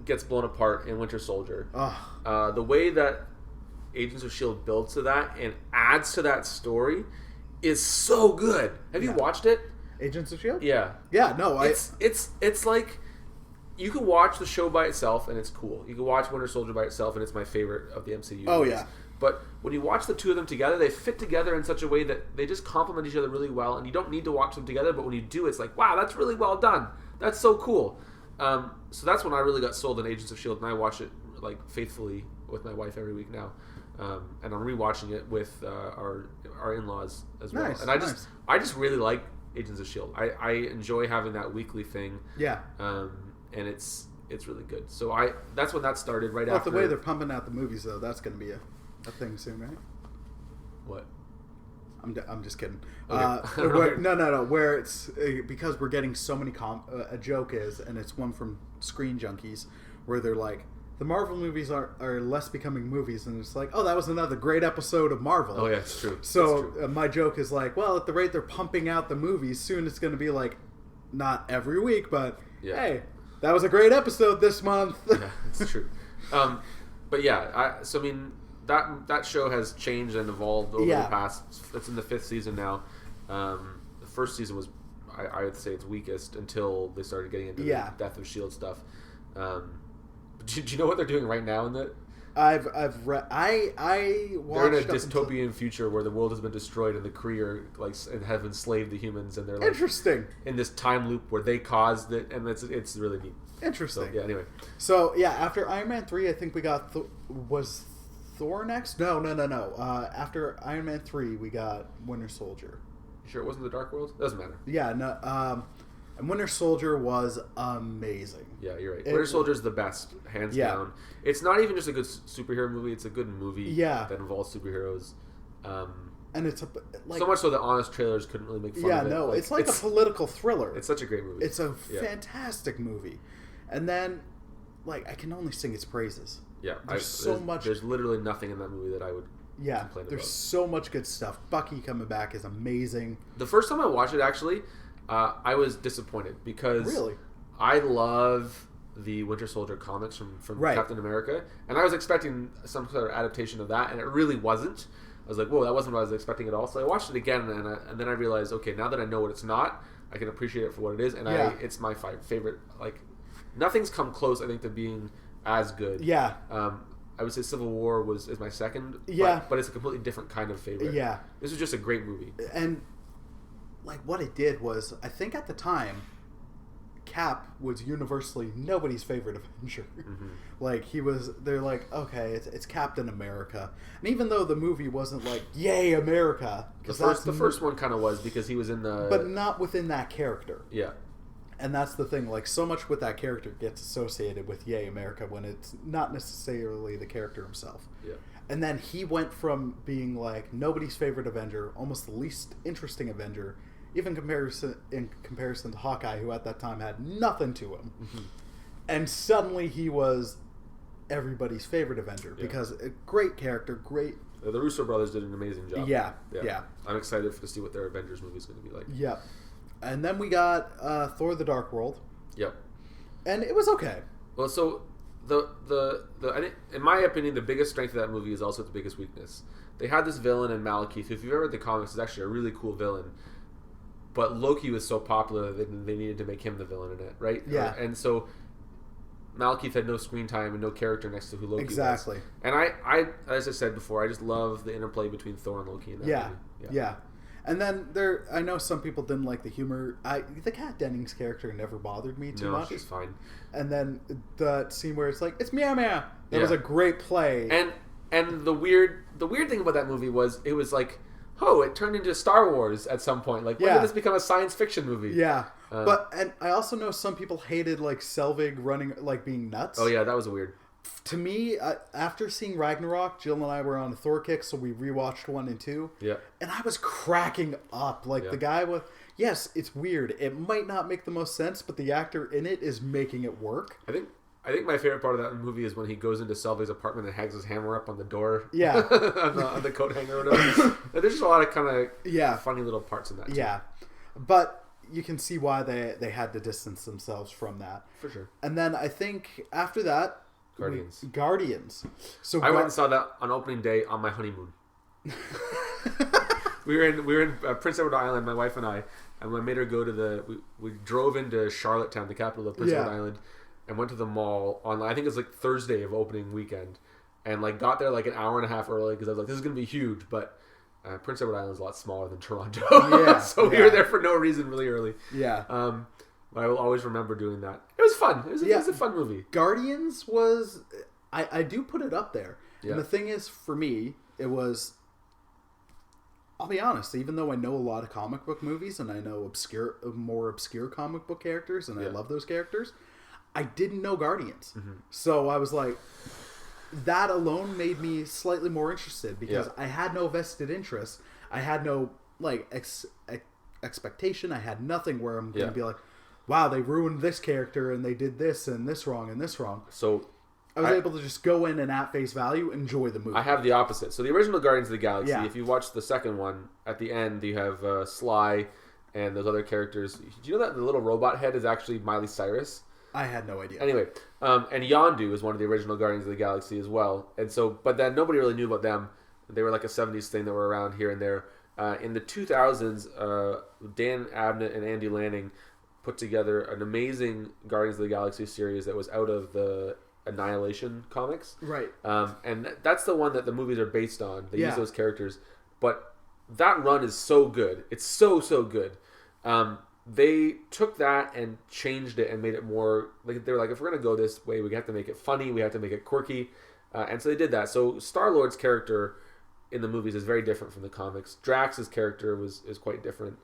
[SPEAKER 2] gets blown apart in Winter Soldier.
[SPEAKER 1] Ugh.
[SPEAKER 2] The way that Agents of S.H.I.E.L.D. builds to that and adds to that story is so good. Have you watched it?
[SPEAKER 1] Agents of S.H.I.E.L.D.?
[SPEAKER 2] Yeah.
[SPEAKER 1] Yeah, no.
[SPEAKER 2] It's like... You can watch the show by itself, and it's cool. You can watch Winter Soldier by itself, and it's my favorite of the MCU.
[SPEAKER 1] Oh,
[SPEAKER 2] movies.
[SPEAKER 1] yeah.
[SPEAKER 2] But when you watch the two of them together, they fit together in such a way that they just complement each other really well, and you don't need to watch them together, but when you do, it's like, wow, that's really well done. That's so cool. So that's when I really got sold on Agents of S.H.I.E.L.D., and I watch it like faithfully with my wife every week now. And I'm rewatching it with our in-laws as well.
[SPEAKER 1] Nice,
[SPEAKER 2] And I just really like Agents of S.H.I.E.L.D. I enjoy having that weekly thing.
[SPEAKER 1] Yeah.
[SPEAKER 2] And it's really good. So that's when that started right
[SPEAKER 1] Well,
[SPEAKER 2] after.
[SPEAKER 1] the way they're pumping out the movies, though, that's going to be a thing soon, right?
[SPEAKER 2] What?
[SPEAKER 1] I'm just kidding.
[SPEAKER 2] Okay.
[SPEAKER 1] No. Where it's because we're getting so many a joke is, and it's one from Screen Junkies, where they're like, the Marvel movies are less becoming movies, and it's like, oh, that was another great episode of Marvel.
[SPEAKER 2] Oh yeah, it's true.
[SPEAKER 1] So
[SPEAKER 2] it's true.
[SPEAKER 1] My joke is like, well, at the rate they're pumping out the movies, soon it's going to be like, not every week, but hey, that was a great episode this month.
[SPEAKER 2] Yeah, it's true. But yeah, I mean that show has changed and evolved over the past. It's in the 5th season now. The first season was, I would say, its weakest until they started getting into the Death of S.H.I.E.L.D. stuff. Do you know what they're doing right now in that?
[SPEAKER 1] I've read. I watched.
[SPEAKER 2] They're in a dystopian future where the world has been destroyed and the Kree and have enslaved the humans, and they're like
[SPEAKER 1] interesting
[SPEAKER 2] in this time loop where they caused it, and it's really neat.
[SPEAKER 1] Interesting.
[SPEAKER 2] So, yeah. Anyway.
[SPEAKER 1] So yeah, after Iron Man 3, I think we got was Thor next? No. After Iron Man 3, we got Winter Soldier.
[SPEAKER 2] You sure it wasn't the Dark World? Doesn't matter.
[SPEAKER 1] Yeah. No. And Winter Soldier was amazing.
[SPEAKER 2] Yeah, you're right. Winter Soldier is the best, hands down. It's not even just a good superhero movie; it's a good movie that involves superheroes.
[SPEAKER 1] And it's
[SPEAKER 2] so much so that honest trailers couldn't really make fun of it.
[SPEAKER 1] Yeah, no, it's like a political thriller.
[SPEAKER 2] It's such a great movie.
[SPEAKER 1] It's a fantastic movie. And then, I can only sing its praises.
[SPEAKER 2] Yeah,
[SPEAKER 1] there's much.
[SPEAKER 2] There's literally nothing in that movie that I would complain about.
[SPEAKER 1] There's so much good stuff. Bucky coming back is amazing.
[SPEAKER 2] The first time I watched it, actually, I was disappointed because I love the Winter Soldier comics from Captain America, and I was expecting some sort of adaptation of that, and it really wasn't. I was like, whoa, that wasn't what I was expecting at all. So I watched it again, and then I realized, okay, now that I know what it's not, I can appreciate it for what it is, and it's my favorite. Nothing's come close, I think, to being as good.
[SPEAKER 1] Yeah.
[SPEAKER 2] I would say Civil War is my second.
[SPEAKER 1] Yeah.
[SPEAKER 2] But it's a completely different kind of favorite.
[SPEAKER 1] Yeah.
[SPEAKER 2] This was just a great movie.
[SPEAKER 1] And what it did was, I think at the time, Cap was universally nobody's favorite Avenger. Mm-hmm. They're like, okay, it's Captain America. And even though the movie wasn't like, yay, America.
[SPEAKER 2] The first one kind of was because he was in the...
[SPEAKER 1] But not within that character.
[SPEAKER 2] Yeah.
[SPEAKER 1] And that's the thing, so much with that character gets associated with yay, America, when it's not necessarily the character himself.
[SPEAKER 2] Yeah.
[SPEAKER 1] And then he went from being nobody's favorite Avenger, almost the least interesting Avenger, even in comparison to Hawkeye, who at that time had nothing to him. Mm-hmm. And suddenly he was everybody's favorite Avenger because a great character, great...
[SPEAKER 2] The Russo brothers did an amazing job.
[SPEAKER 1] Yeah.
[SPEAKER 2] I'm excited to see what their Avengers movie is going to be like.
[SPEAKER 1] Yeah. And then we got Thor: The Dark World.
[SPEAKER 2] Yep.
[SPEAKER 1] And it was okay.
[SPEAKER 2] Well, so I think, in my opinion, the biggest strength of that movie is also the biggest weakness. They had this villain in Malekith, who, if you've ever read the comics, is actually a really cool villain. But Loki was so popular that they needed to make him the villain in it, right?
[SPEAKER 1] Yeah.
[SPEAKER 2] And so Malekith had no screen time and no character next to who Loki was. And I, as I said before, I just love the interplay between Thor and Loki in that movie.
[SPEAKER 1] Yeah. And then I know some people didn't like the humor. The Kat Dennings character never bothered me too much.
[SPEAKER 2] No, she's fine.
[SPEAKER 1] And then the scene where it's like, it's meow meow. That was a great play.
[SPEAKER 2] And the weird thing about that movie was it was like, it turned into Star Wars at some point. When did this become a science fiction movie?
[SPEAKER 1] Yeah. And I also know some people hated Selvig running, being nuts.
[SPEAKER 2] Oh yeah, that was weird.
[SPEAKER 1] To me, after seeing Ragnarok, Jill and I were on a Thor kick, so we rewatched 1 and 2.
[SPEAKER 2] Yeah.
[SPEAKER 1] And I was cracking up. The guy with... Yes, it's weird. It might not make the most sense, but the actor in it is making it work.
[SPEAKER 2] I think my favorite part of that movie is when he goes into Selvig's apartment and hangs his hammer up on the door.
[SPEAKER 1] Yeah.
[SPEAKER 2] on the coat hanger or whatever. There's just a lot of kind of funny little parts in that too.
[SPEAKER 1] Yeah. But you can see why they had to distance themselves from that.
[SPEAKER 2] For sure.
[SPEAKER 1] And then I think after that, Guardians. So
[SPEAKER 2] I went and saw that on opening day on my honeymoon. we were in Prince Edward Island, my wife and I made her go to we drove into Charlottetown, the capital of Prince Edward Island, and went to the mall on, I think it was like Thursday of opening weekend, and like got there like an hour and a half early because I was like, this is gonna be huge, but Prince Edward Island is a lot smaller than Toronto, so we were there for no reason really early. I will always remember doing that. It was fun. It was a fun movie.
[SPEAKER 1] Guardians was, I do put it up there. And the thing is, for me, it was, I'll be honest, even though I know a lot of comic book movies and I know more obscure comic book characters and I love those characters, I didn't know Guardians. Mm-hmm. So I was like, that alone made me slightly more interested because I had no vested interest. I had no like expectation. I had nothing where I'm going to be like, wow, they ruined this character and they did this and this wrong and this wrong.
[SPEAKER 2] So
[SPEAKER 1] I was able to just go in and at face value enjoy the movie.
[SPEAKER 2] I have the opposite. So the original Guardians of the Galaxy, if you watch the second one, at the end you have Sly and those other characters. Do you know that the little robot head is actually Miley Cyrus?
[SPEAKER 1] I had no idea.
[SPEAKER 2] Anyway, and Yondu is one of the original Guardians of the Galaxy as well. And so, but then nobody really knew about them. They were like a 70s thing that were around here and there. In the 2000s, Dan Abnett and Andy Lanning put together an amazing Guardians of the Galaxy series that was out of the Annihilation comics.
[SPEAKER 1] Right.
[SPEAKER 2] And that's the one that the movies are based on. They use those characters. But that run is so good. It's so good. They took that and changed it and made it more... Like, they were like, if we're going to go this way, we have to make it funny. We have to make it quirky. And so they did that. So Star-Lord's character in the movies is very different from the comics. Drax's character is quite different.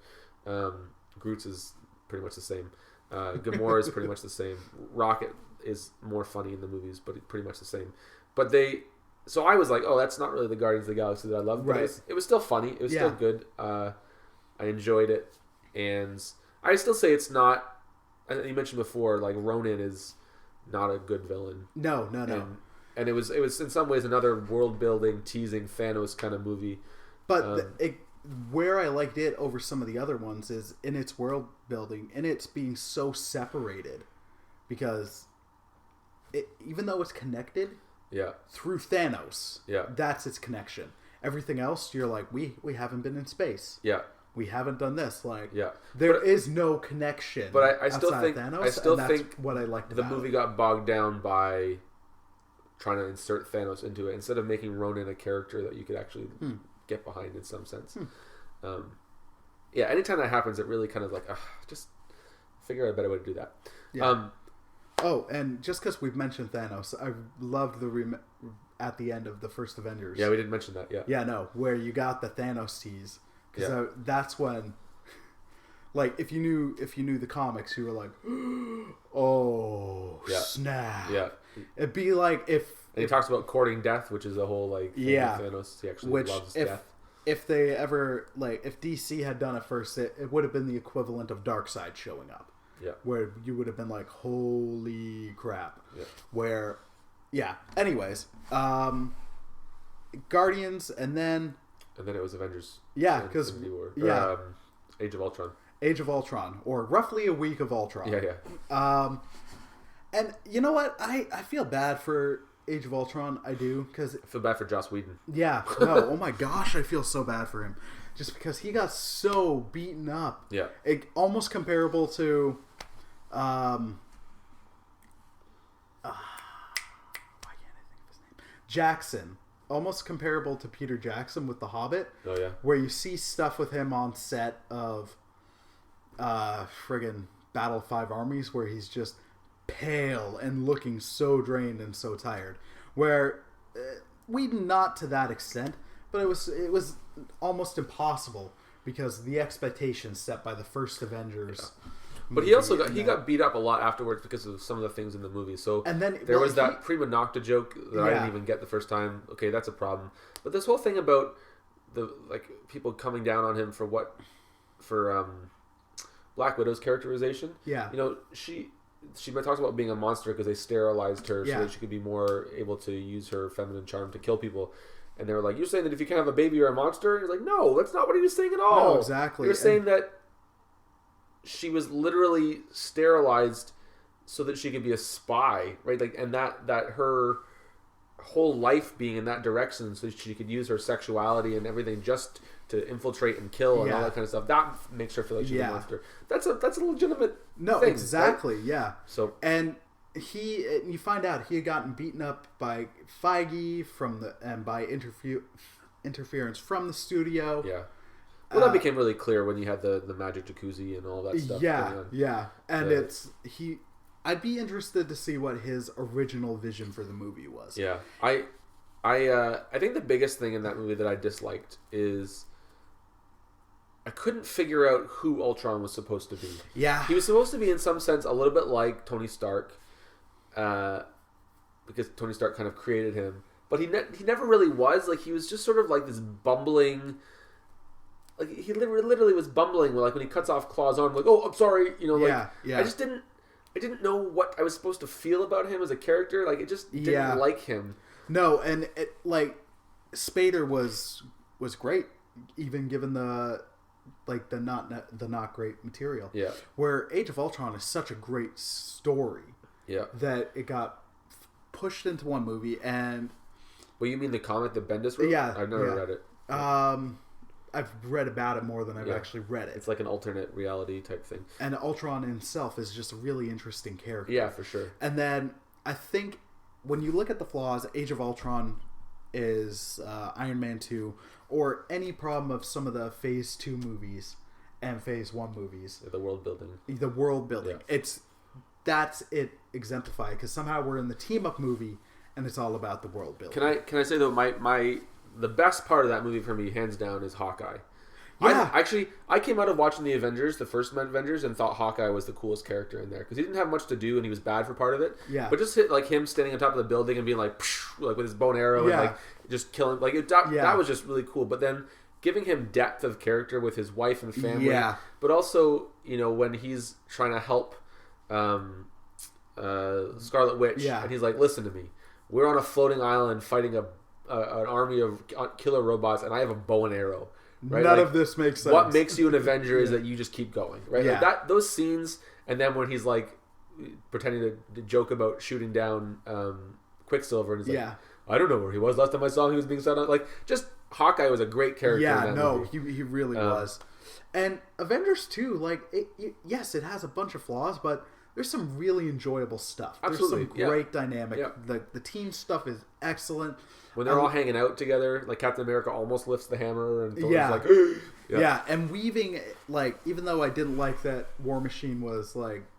[SPEAKER 2] Groot's is pretty much the same. Gamora is pretty much the same. Rocket is more funny in the movies, but pretty much the same. But so I was like, oh, that's not really the Guardians of the Galaxy that I love. But it was still funny. It was still good. I enjoyed it. And I still say it's not, you mentioned before, like Ronan is not a good villain.
[SPEAKER 1] No.
[SPEAKER 2] And it was in some ways another world building, teasing Thanos kind of movie.
[SPEAKER 1] But where I liked it over some of the other ones is in its world building and it's being so separated, because even though it's connected, through Thanos, that's its connection. Everything else, you're like, we haven't been in space. We haven't done this. Like, there is no connection.
[SPEAKER 2] But I still think
[SPEAKER 1] that's what I liked.
[SPEAKER 2] The movie got bogged down by trying to insert Thanos into it instead of making Ronan a character that you could actually get behind in some sense. Anytime that happens, it really kind of like, just figure out a better way to do that.
[SPEAKER 1] And just because we've mentioned Thanos, I loved at the end of the first Avengers.
[SPEAKER 2] Yeah, we didn't mention that.
[SPEAKER 1] Where you got the Thanos tease, because that's when, like, if you knew the comics, you were like, oh snap. It'd be like if
[SPEAKER 2] he talks about courting death, which is a whole like thing with Thanos. He actually loves death.
[SPEAKER 1] If they ever, like, if DC had done it first, it would have been the equivalent of Darkseid showing up. Where you would have been like, holy crap. Anyways, Guardians, and then
[SPEAKER 2] it was Avengers.
[SPEAKER 1] Because
[SPEAKER 2] Age of Ultron.
[SPEAKER 1] Age of Ultron, or roughly a week of Ultron. And you know what? I feel bad for Age of Ultron. I do, because
[SPEAKER 2] I feel bad for Joss Whedon.
[SPEAKER 1] Oh my gosh, I feel so bad for him, just because he got so beaten up. Almost comparable to why can't I think of his name? Jackson. Almost comparable to Peter Jackson with The Hobbit. Where you see stuff with him on set of friggin' Battle of Five Armies, where he's just pale and looking so drained and so tired. Where Whedon, not to that extent, but it was almost impossible because the expectations set by the first Avengers.
[SPEAKER 2] But he also got beat up a lot afterwards because of some of the things in the movie. So
[SPEAKER 1] and then
[SPEAKER 2] there was that Prima Nocta joke that I didn't even get the first time. Okay, that's a problem. But this whole thing about the people coming down on him for Black Widow's characterization. She talks about being a monster because they sterilized her so that she could be more able to use her feminine charm to kill people. And they were like, "You're saying that if you can't have a baby, you're a monster?" And he's like, "No, that's not what he was saying at all."
[SPEAKER 1] No, exactly.
[SPEAKER 2] You're saying that she was literally sterilized so that she could be a spy, right? Like, and that her whole life being in that direction, so she could use her sexuality and everything just to infiltrate and kill and all that kind of stuff. That makes her feel like she's a monster. That's a legitimate thing,
[SPEAKER 1] exactly, right? Yeah.
[SPEAKER 2] So
[SPEAKER 1] and you find out he had gotten beaten up by Feige by interference from the studio.
[SPEAKER 2] Yeah. Well, that became really clear when you had the magic jacuzzi and all that stuff.
[SPEAKER 1] Yeah, and I'd be interested to see what his original vision for the movie was.
[SPEAKER 2] Yeah, I think the biggest thing in that movie that I disliked is I couldn't figure out who Ultron was supposed to be.
[SPEAKER 1] Yeah,
[SPEAKER 2] he was supposed to be in some sense a little bit like Tony Stark, because Tony Stark kind of created him, but he never really was. Like, he was just sort of like this bumbling. Like, he literally was bumbling. Like, when he cuts off Claw's arm, like, oh, I'm sorry, I just didn't know what I was supposed to feel about him as a character. Like, it just didn't like him.
[SPEAKER 1] No, and Spader was great, even given the not great material.
[SPEAKER 2] Yeah.
[SPEAKER 1] Where Age of Ultron is such a great story.
[SPEAKER 2] Yeah.
[SPEAKER 1] That it got pushed into one movie. And
[SPEAKER 2] well, you mean the comic that Bendis wrote?
[SPEAKER 1] Yeah.
[SPEAKER 2] I've never read it.
[SPEAKER 1] I've read about it more than I've actually read it.
[SPEAKER 2] It's like an alternate reality type thing.
[SPEAKER 1] And Ultron himself is just a really interesting character.
[SPEAKER 2] Yeah, for sure.
[SPEAKER 1] And then I think when you look at the flaws, Age of Ultron is Iron Man 2, or any problem of some of the Phase 2 movies and Phase 1 movies.
[SPEAKER 2] The world building.
[SPEAKER 1] The world building. Yeah. That's it exemplified, because somehow we're in the team-up movie and it's all about the world building.
[SPEAKER 2] Can I say, though, the best part of that movie for me, hands down, is Hawkeye.
[SPEAKER 1] Yeah.
[SPEAKER 2] I came out of watching the Avengers, the first Avengers, and thought Hawkeye was the coolest character in there, because he didn't have much to do and he was bad for part of it.
[SPEAKER 1] Yeah.
[SPEAKER 2] But just him standing on top of the building and being like with his bow and arrow and just killing, that was just really cool. But then giving him depth of character with his wife and family, but also when he's trying to help Scarlet Witch, and he's like, listen to me, we're on a floating island fighting an army of killer robots, and I have a bow and arrow. Right?
[SPEAKER 1] None of this makes sense.
[SPEAKER 2] What makes you an Avenger is that you just keep going, right?
[SPEAKER 1] Yeah.
[SPEAKER 2] Like those scenes, and then when he's like pretending to joke about shooting down Quicksilver, and he's like, I don't know where he was last time I saw him. He was being shot out. Like, just Hawkeye was a great character.
[SPEAKER 1] Yeah,
[SPEAKER 2] in that movie.
[SPEAKER 1] he really was. And Avengers 2, yes, it has a bunch of flaws, but there's some really enjoyable stuff.
[SPEAKER 2] Absolutely.
[SPEAKER 1] There's some great dynamic. Yeah. The team stuff is excellent.
[SPEAKER 2] When they're all hanging out together, like Captain America almost lifts the hammer, and Thor's like,
[SPEAKER 1] and weaving, even though I didn't like that War Machine was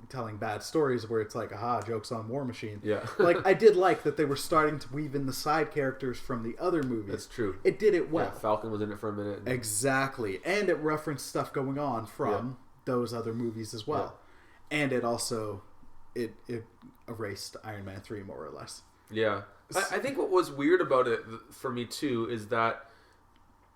[SPEAKER 1] telling bad stories where it's like, aha, jokes on War Machine.
[SPEAKER 2] Yeah.
[SPEAKER 1] I did like that they were starting to weave in the side characters from the other movies.
[SPEAKER 2] That's true.
[SPEAKER 1] It did it well.
[SPEAKER 2] Yeah, Falcon was in it for a minute.
[SPEAKER 1] Exactly. And it referenced stuff going on from those other movies as well. Yeah. And it also it erased Iron Man 3 more or less.
[SPEAKER 2] Yeah. I think what was weird about it for me too is that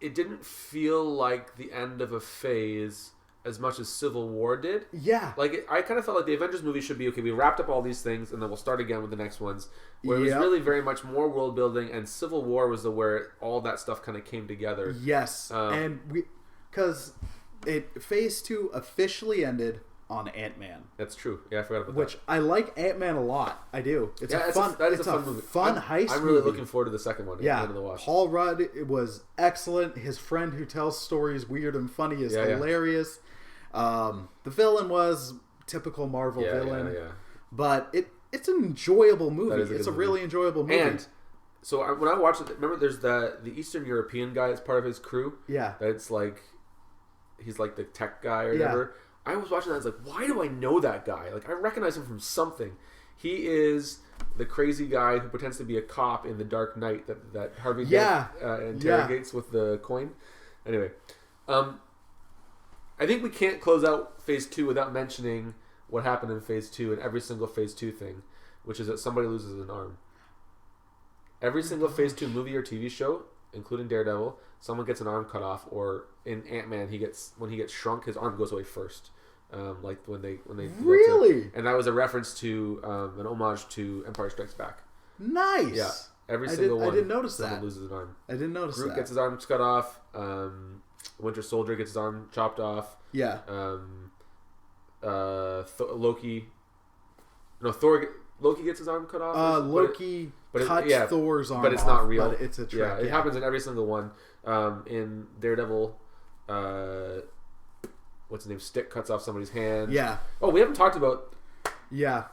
[SPEAKER 2] it didn't feel like the end of a phase as much as Civil War did.
[SPEAKER 1] Yeah.
[SPEAKER 2] I kind of felt like the Avengers movie should be, okay, we wrapped up all these things and then we'll start again with the next ones. Where it was really very much more world building, and Civil War was where all that stuff kind of came together.
[SPEAKER 1] Yes. Because Phase 2 officially ended on Ant-Man.
[SPEAKER 2] That's true. Yeah, I forgot about that.
[SPEAKER 1] Which I like Ant-Man a lot. I do. It's a fun movie. Fun heist
[SPEAKER 2] I'm really
[SPEAKER 1] movie.
[SPEAKER 2] looking forward to the second one.
[SPEAKER 1] Yeah.
[SPEAKER 2] At the end of the watch.
[SPEAKER 1] Paul Rudd was excellent. His friend who tells stories weird and funny is hilarious. The villain was typical Marvel villain. Yeah. But it's an enjoyable movie. It's a really enjoyable movie.
[SPEAKER 2] And so when I watched it, remember there's the Eastern European guy as part of his crew?
[SPEAKER 1] Yeah.
[SPEAKER 2] That's he's like the tech guy or whatever. I was watching that. I was like, why do I know that guy? I recognize him from something. He is the crazy guy who pretends to be a cop in The Dark Knight that Harvey Dent interrogates with the coin. Anyway, I think we can't close out Phase 2 without mentioning what happened in Phase 2 and every single Phase 2 thing, which is that somebody loses an arm. Every single Phase 2 movie or TV show, including Daredevil, someone gets an arm cut off, or in Ant-Man, when he gets shrunk, his arm goes away first. When they
[SPEAKER 1] really,
[SPEAKER 2] and that was a reference to an homage to Empire Strikes Back.
[SPEAKER 1] Nice.
[SPEAKER 2] Yeah, every single one.
[SPEAKER 1] I didn't notice
[SPEAKER 2] someone
[SPEAKER 1] that.
[SPEAKER 2] loses an arm.
[SPEAKER 1] I didn't notice
[SPEAKER 2] Groot
[SPEAKER 1] that.
[SPEAKER 2] gets his arm cut off. Winter Soldier gets his arm chopped off.
[SPEAKER 1] Yeah.
[SPEAKER 2] Loki. No, Thor. Loki gets his arm cut off.
[SPEAKER 1] Loki cuts Thor's arm,
[SPEAKER 2] but it's not real.
[SPEAKER 1] But it's a trick.
[SPEAKER 2] Yeah, it happens in every single one. In Daredevil, what's his name? Stick cuts off somebody's hand.
[SPEAKER 1] Yeah.
[SPEAKER 2] Oh, we haven't talked about.
[SPEAKER 1] Yeah.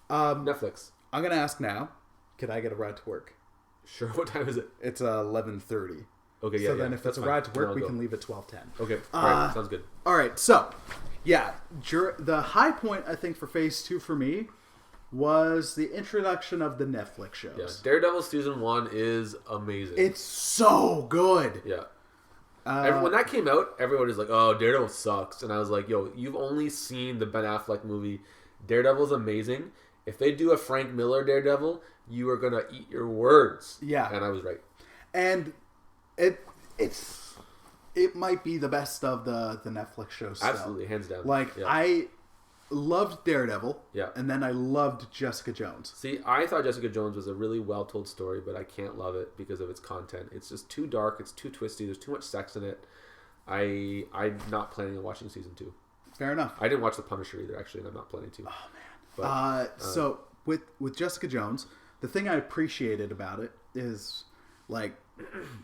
[SPEAKER 2] Netflix.
[SPEAKER 1] I'm gonna ask now. Can I get a ride to work?
[SPEAKER 2] Sure. What time is it?
[SPEAKER 1] It's 11:30.
[SPEAKER 2] Okay. Yeah.
[SPEAKER 1] So then, if it's a ride to work, we can leave at 12:10.
[SPEAKER 2] Okay. All right. Sounds good.
[SPEAKER 1] All right. So, yeah, the high point I think for Phase 2 for me was the introduction of the Netflix shows.
[SPEAKER 2] Yeah. Daredevil season 1 is amazing.
[SPEAKER 1] It's so good.
[SPEAKER 2] Yeah. When that came out, everybody was like, "Oh, Daredevil sucks," and I was like, "Yo, you've only seen the Ben Affleck movie. Daredevil's amazing. If they do a Frank Miller Daredevil, you are gonna eat your words."
[SPEAKER 1] Yeah,
[SPEAKER 2] and I was right.
[SPEAKER 1] And it might be the best of the Netflix shows.
[SPEAKER 2] Absolutely, hands down.
[SPEAKER 1] Like I loved Daredevil.
[SPEAKER 2] Yeah,
[SPEAKER 1] and then I loved Jessica Jones.
[SPEAKER 2] See, I thought Jessica Jones was a really well told story, but I can't love it because of its content. It's just too dark. It's too twisty. There's too much sex in it. I'm not planning on watching season 2.
[SPEAKER 1] Fair enough.
[SPEAKER 2] I didn't watch The Punisher either, actually, and I'm not planning to.
[SPEAKER 1] Oh man. But, so with Jessica Jones, the thing I appreciated about it is, like,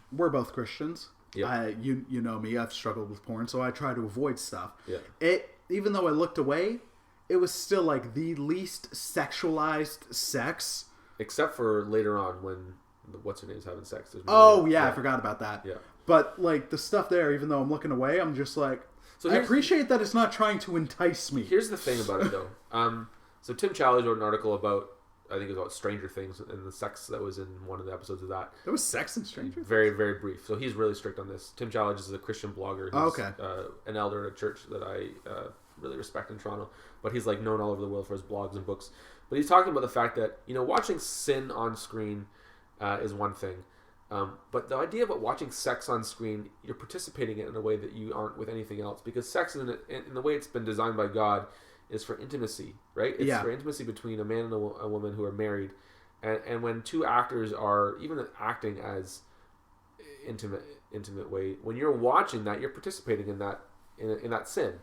[SPEAKER 1] we're both Christians. Yeah. You know me. I've struggled with porn, so I try to avoid stuff. Yeah. Even though I looked away, it was still like the least sexualized sex, except
[SPEAKER 2] for later on when what's her name's having sex.
[SPEAKER 1] I forgot about that.
[SPEAKER 2] Yeah.
[SPEAKER 1] But like the stuff there, even though I'm looking away, I'm just like, I appreciate that it's not trying to entice me.
[SPEAKER 2] Here's the thing about it, though. So Tim Challies wrote an article about, I think it was about Stranger Things and the sex that was in one of the episodes of that.
[SPEAKER 1] There was sex in Stranger Things?
[SPEAKER 2] Very, very brief. So he's really strict on this. Tim Challies is a Christian blogger. He's an elder at a church that I really respect in Toronto. But he's like known all over the world for his blogs and books. But he's talking about the fact that, watching sin on screen is one thing. But the idea about watching sex on screen, you're participating in it in a way that you aren't with anything else. Because sex, in the way it's been designed by God, is for intimacy, right? It's for intimacy between a man and a woman who are married. And when two actors are even acting as intimate way, when you're watching that, you're participating in that in that sin.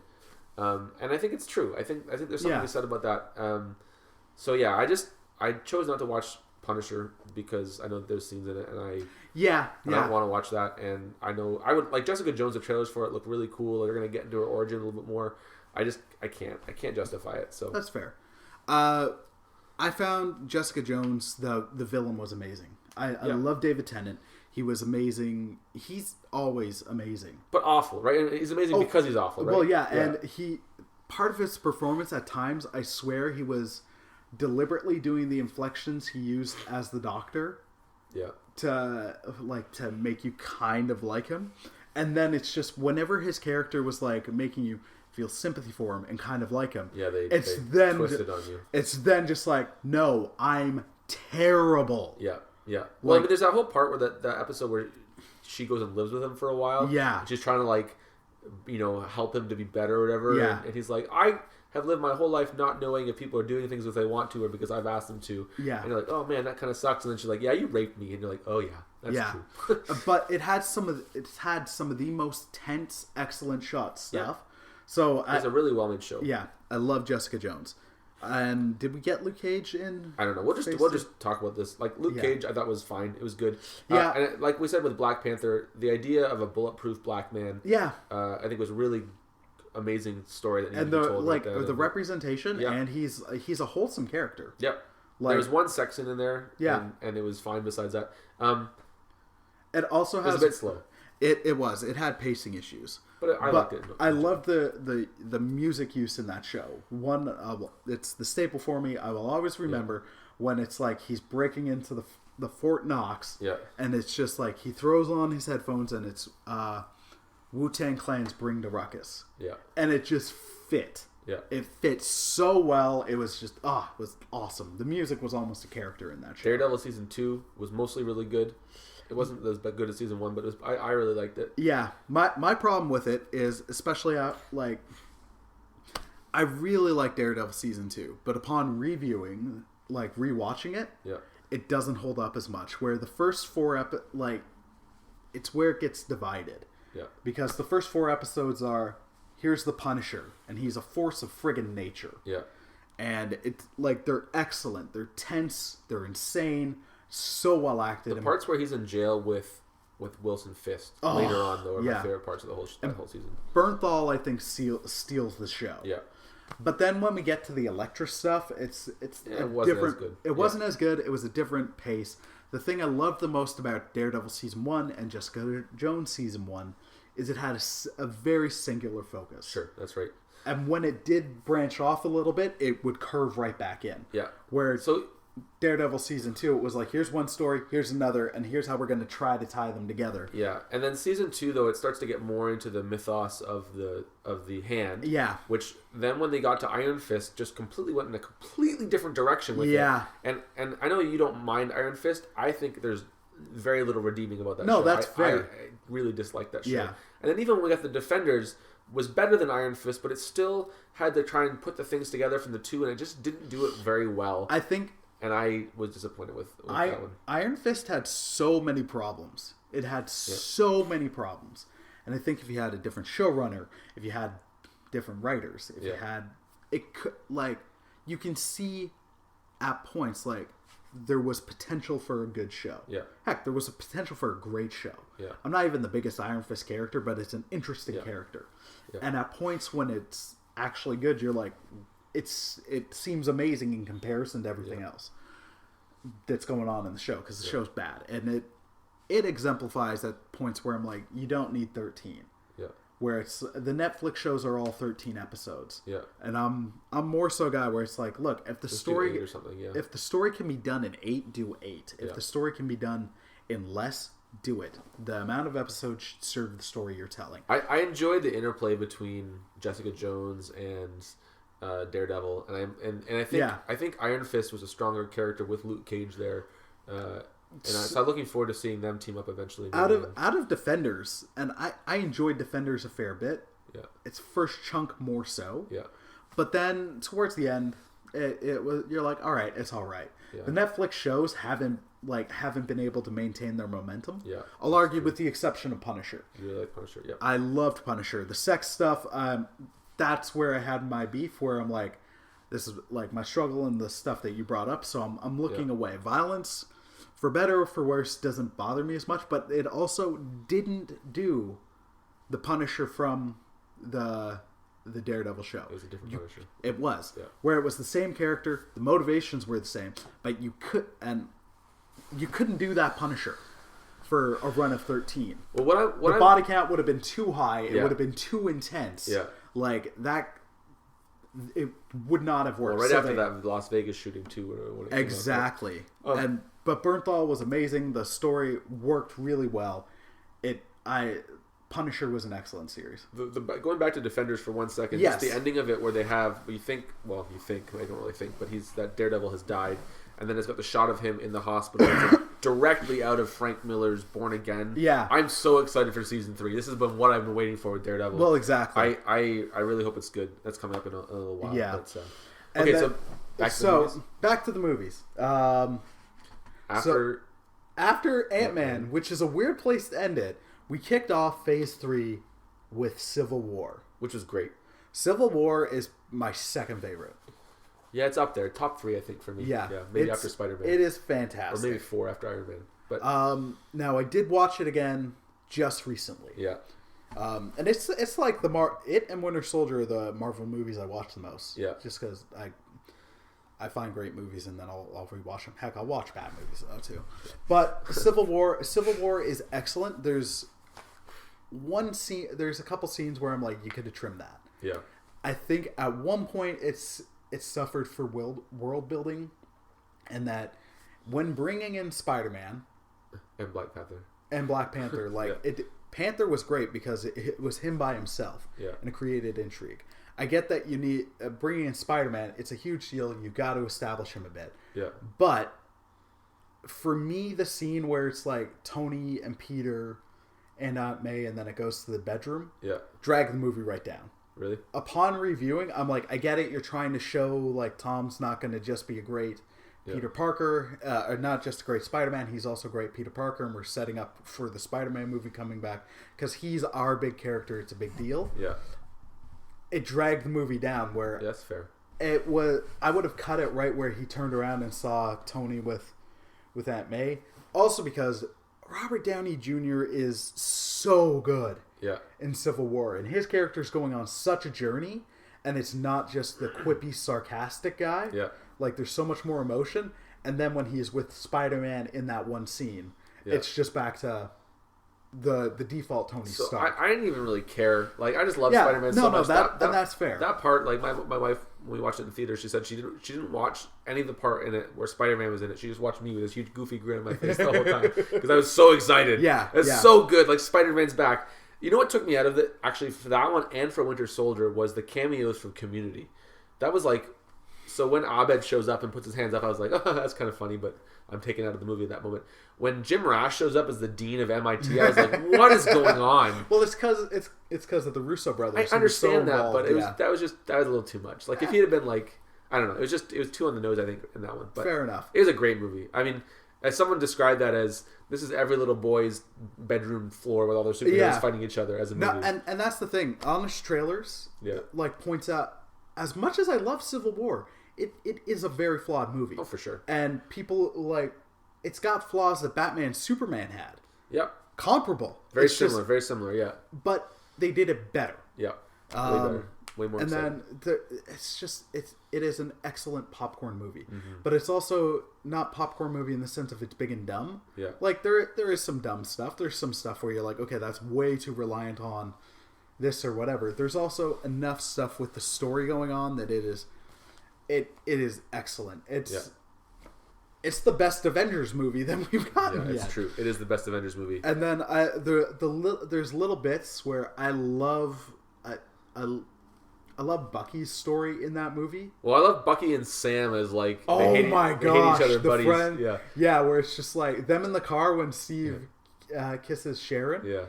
[SPEAKER 2] And I think it's true. I think there's something to be said about that. So yeah, I chose not to watch Punisher because I know that there's scenes in it, and I don't want to watch that. And I know I would like Jessica Jones. The trailers for it look really cool. They're gonna get into her origin a little bit more. I can't justify it. So
[SPEAKER 1] that's fair. I found Jessica Jones, the villain, was amazing. I love David Tennant. He was amazing. He's always amazing,
[SPEAKER 2] but awful, right? And he's amazing because he's awful, right?
[SPEAKER 1] Well, and part of his performance at times, I swear, he was deliberately doing the inflections he used as the Doctor. Yeah. To make you kind of like him, and then it's just whenever his character was like making you feel sympathy for him and kind of like him.
[SPEAKER 2] Yeah, they twisted on you.
[SPEAKER 1] It's then just like, no, I'm terrible.
[SPEAKER 2] Yeah. Well, I mean, there's that whole part where that episode where she goes and lives with him for a while. Yeah. She's trying to help him to be better or whatever. Yeah. And he's like, I have lived my whole life not knowing if people are doing things if they want to or because I've asked them to. Yeah. And you're like, oh man, that kind of sucks. And then she's like, yeah, you raped me. And you're like, oh yeah, that's true.
[SPEAKER 1] But it had some of the most tense, excellent shot stuff. Yeah. So
[SPEAKER 2] it's a really well made show.
[SPEAKER 1] Yeah, I love Jessica Jones. And did we get Luke Cage in?
[SPEAKER 2] I don't know. We'll just talk about this. Like Luke Cage, I thought was fine. It was good. Yeah, and like we said with Black Panther, the idea of a bulletproof black man. Yeah, I think was really amazing story that needed to be told.
[SPEAKER 1] The representation, and he's a wholesome character.
[SPEAKER 2] Yep. There was one sex scene in there. Yeah, and it was fine. Besides that,
[SPEAKER 1] it also has
[SPEAKER 2] a bit slow.
[SPEAKER 1] It was. It had pacing issues.
[SPEAKER 2] But I liked it.
[SPEAKER 1] I loved the music use in that show. It's the staple for me. I will always remember when it's like he's breaking into the Fort Knox. Yeah. And it's just like he throws on his headphones and it's Wu-Tang Clan's Bring the Ruckus. Yeah. And it just fit. Yeah. It fit so well. It was just, it was awesome. The music was almost a character in that show.
[SPEAKER 2] Daredevil Season 2 was mostly really good. It wasn't as good as Season 1, but I really liked it.
[SPEAKER 1] Yeah. My problem with it is, especially I really like Daredevil Season 2, but upon reviewing, rewatching it, it doesn't hold up as much. Where the first 4 it's where it gets divided. Yeah. Because the first 4 episodes are here's the Punisher, and he's a force of friggin' nature.
[SPEAKER 2] Yeah.
[SPEAKER 1] And it's like they're excellent. They're tense. They're insane. So well acted.
[SPEAKER 2] The parts where he's in jail with Wilson Fisk later on, though, are my favorite parts of the whole season.
[SPEAKER 1] Bernthal, I think, steals the show.
[SPEAKER 2] Yeah.
[SPEAKER 1] But then when we get to the Elektra stuff, it wasn't
[SPEAKER 2] as good.
[SPEAKER 1] It wasn't as good. It was a different pace. The thing I loved the most about Daredevil Season 1 and Jessica Jones Season 1 is it had a very singular focus.
[SPEAKER 2] Sure, that's right.
[SPEAKER 1] And when it did branch off a little bit, it would curve right back in.
[SPEAKER 2] Yeah.
[SPEAKER 1] Where Daredevil Season 2, it was like, here's one story, here's another, and here's how we're going to try to tie them together.
[SPEAKER 2] Yeah. And then Season 2, though, it starts to get more into the mythos of the hand.
[SPEAKER 1] Yeah.
[SPEAKER 2] Which then when they got to Iron Fist, just completely went in a completely different direction with it. And I know you don't mind Iron Fist. I think there's very little redeeming about that show.
[SPEAKER 1] No, that's fair.
[SPEAKER 2] I really dislike that show.
[SPEAKER 1] Yeah.
[SPEAKER 2] And then even when we got the Defenders, was better than Iron Fist, but it still had to try and put the things together from the two, and it just didn't do it very well.
[SPEAKER 1] I think...
[SPEAKER 2] And I was disappointed with that one.
[SPEAKER 1] Iron Fist had so many problems. It had so many problems. And I think if you had a different showrunner, if you had different writers, if you had... It could, like, you can see at points, like, there was potential for a good show.
[SPEAKER 2] Yeah.
[SPEAKER 1] Heck, there was a potential for a great show.
[SPEAKER 2] Yeah.
[SPEAKER 1] I'm not even the biggest Iron Fist character, but it's an interesting character. Yeah. And at points when it's actually good, you're like... It seems amazing in comparison to everything else that's going on in the show, because the show's bad, and it exemplifies at points where I'm like, you don't need 13.
[SPEAKER 2] Yeah.
[SPEAKER 1] Where it's the Netflix shows are all 13 episodes.
[SPEAKER 2] Yeah.
[SPEAKER 1] And I'm more so a guy where it's like, look, if the story
[SPEAKER 2] or something,
[SPEAKER 1] if the story can be done in 8, do 8. If the story can be done in less, do it. The amount of episodes should serve the story you're telling.
[SPEAKER 2] I enjoyed the interplay between Jessica Jones and Daredevil, and I think Iron Fist was a stronger character with Luke Cage there, so I'm looking forward to seeing them team up eventually.
[SPEAKER 1] Out of Defenders, and I enjoyed Defenders a fair bit.
[SPEAKER 2] Yeah,
[SPEAKER 1] its first chunk more so.
[SPEAKER 2] Yeah,
[SPEAKER 1] but then towards the end, it was, you're like, all right, it's all right. Yeah. The Netflix shows haven't been able to maintain their momentum.
[SPEAKER 2] Yeah,
[SPEAKER 1] I'll argue with the exception of Punisher.
[SPEAKER 2] You really like Punisher? Yeah,
[SPEAKER 1] I loved Punisher. The sex stuff. That's where I had my beef, where I'm like, this is like my struggle and the stuff that you brought up, so I'm looking away. Violence, for better or for worse, doesn't bother me as much, but it also didn't do the Punisher from the Daredevil show.
[SPEAKER 2] It was a different Punisher.
[SPEAKER 1] It was.
[SPEAKER 2] Yeah.
[SPEAKER 1] Where it was the same character, the motivations were the same, but you couldn't do that Punisher for a run of 13.
[SPEAKER 2] Well,
[SPEAKER 1] the body count would have been too high. It would have been too intense.
[SPEAKER 2] Yeah.
[SPEAKER 1] Like that, it would not have worked.
[SPEAKER 2] Well, after that Las Vegas shooting too. When it
[SPEAKER 1] exactly. But Bernthal was amazing. The story worked really well. Punisher was an excellent series.
[SPEAKER 2] Going back to Defenders for 1 second,
[SPEAKER 1] yes.
[SPEAKER 2] Just the ending of it where they have, I don't really think, but that Daredevil has died, and then it's got the shot of him in the hospital directly out of Frank Miller's Born Again.
[SPEAKER 1] Yeah. I'm
[SPEAKER 2] so excited for season 3. This has been what I've been waiting for with Daredevil.
[SPEAKER 1] Well, exactly.
[SPEAKER 2] I really hope it's good. That's coming up in a little while.
[SPEAKER 1] Yeah.
[SPEAKER 2] But,
[SPEAKER 1] okay,
[SPEAKER 2] then,
[SPEAKER 1] back to the movies. After Ant-Man, which is a weird place to end it, we kicked off Phase 3 with Civil War.
[SPEAKER 2] Which was great.
[SPEAKER 1] Civil War is my second favorite.
[SPEAKER 2] Yeah, it's up there. Top 3, I think, for me.
[SPEAKER 1] Yeah.
[SPEAKER 2] Maybe after Spider-Man.
[SPEAKER 1] It is fantastic.
[SPEAKER 2] Or maybe 4 after Iron Man. But
[SPEAKER 1] now, I did watch it again just recently.
[SPEAKER 2] Yeah.
[SPEAKER 1] And it's like it and Winter Soldier are the Marvel movies I watch the most.
[SPEAKER 2] Yeah.
[SPEAKER 1] Just because I find great movies and then I'll rewatch them. Heck, I'll watch bad movies too. But Civil War is excellent. There's a couple scenes where I'm like, you could have trimmed that.
[SPEAKER 2] Yeah.
[SPEAKER 1] I think at one point it suffered for world building, and that when bringing in Spider-Man
[SPEAKER 2] and Black Panther,
[SPEAKER 1] Panther was great because it was him by himself, and it created intrigue. I get that you need bringing in Spider-Man. It's a huge deal. You got to establish him a bit.
[SPEAKER 2] Yeah.
[SPEAKER 1] But for me, the scene where it's like Tony and Peter and Aunt May, and then it goes to the bedroom, drag the movie right down.
[SPEAKER 2] Really?
[SPEAKER 1] Upon reviewing, I'm like, I get it. You're trying to show like Tom's not going to just be a great Peter Parker, or not just a great Spider-Man. He's also great Peter Parker, and we're setting up for the Spider-Man movie coming back because he's our big character. It's a big deal.
[SPEAKER 2] Yeah.
[SPEAKER 1] it dragged the movie down. Where
[SPEAKER 2] that's fair.
[SPEAKER 1] It was, I would have cut it right where he turned around and saw Tony with Aunt May. Also because Robert Downey Jr. is so good in Civil War. And his character's going on such a journey. And it's not just the quippy, sarcastic guy.
[SPEAKER 2] Yeah.
[SPEAKER 1] Like, there's so much more emotion. And then when he's with Spider-Man in that one scene, it's just back to the default Tony Stark.
[SPEAKER 2] I didn't even really care. Like, I just love Spider-Man so much.
[SPEAKER 1] And that's fair.
[SPEAKER 2] That part, like, my wife, when we watched it in the theater, she said she didn't watch any of the part in it where Spider-Man was in it. She just watched me with this huge goofy grin on my face the whole time because I was so excited. It's so good. Like, Spider-Man's back. You know what took me out of it, actually, for that one and for Winter Soldier, was the cameos from Community. That was like, so when Abed shows up and puts his hands up, I was like, oh, that's kind of funny, but I'm taken out of the movie at that moment. When Jim Rash shows up as the dean of MIT, I was like, what is going on?
[SPEAKER 1] Well, it's because of the Russo brothers.
[SPEAKER 2] I understand that, but that was a little too much. Like, if he had been like, I don't know, it was too on the nose, I think, in that one. But
[SPEAKER 1] fair enough.
[SPEAKER 2] It was a great movie. I mean, as someone described that as, this is every little boy's bedroom floor with all their superheroes fighting each other as a movie.
[SPEAKER 1] No, and that's the thing. Honest Trailers, like, points out, as much as I love Civil War, it is a very flawed movie.
[SPEAKER 2] Oh, for sure.
[SPEAKER 1] And people, like, it's got flaws that Batman and Superman had.
[SPEAKER 2] Yep.
[SPEAKER 1] Comparable.
[SPEAKER 2] Very similar, yeah.
[SPEAKER 1] But they did it better.
[SPEAKER 2] Yeah. Way better. Way more
[SPEAKER 1] and
[SPEAKER 2] exciting.
[SPEAKER 1] Then it is an excellent popcorn movie. Mm-hmm. But it's also not popcorn movie in the sense of it's big and dumb.
[SPEAKER 2] Yeah.
[SPEAKER 1] Like, there is some dumb stuff. There's some stuff where you're like, okay, that's way too reliant on this or whatever. There's also enough stuff with the story going on that it is excellent. It's the best Avengers movie that we've gotten yet.
[SPEAKER 2] It's true. It is the best Avengers movie.
[SPEAKER 1] And then there's little bits where I love Bucky's story in that movie.
[SPEAKER 2] Well, I love Bucky and Sam as, like,
[SPEAKER 1] they hate each other,
[SPEAKER 2] buddies.
[SPEAKER 1] Friend. Yeah, where it's just like them in the car when Steve kisses Sharon.
[SPEAKER 2] Yeah.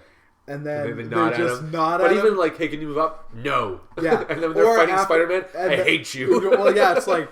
[SPEAKER 1] And then
[SPEAKER 2] they nod at him. But even like, hey, can you move up? No.
[SPEAKER 1] Yeah.
[SPEAKER 2] And then when they're fighting Spider-Man, I hate you.
[SPEAKER 1] Well, yeah, it's like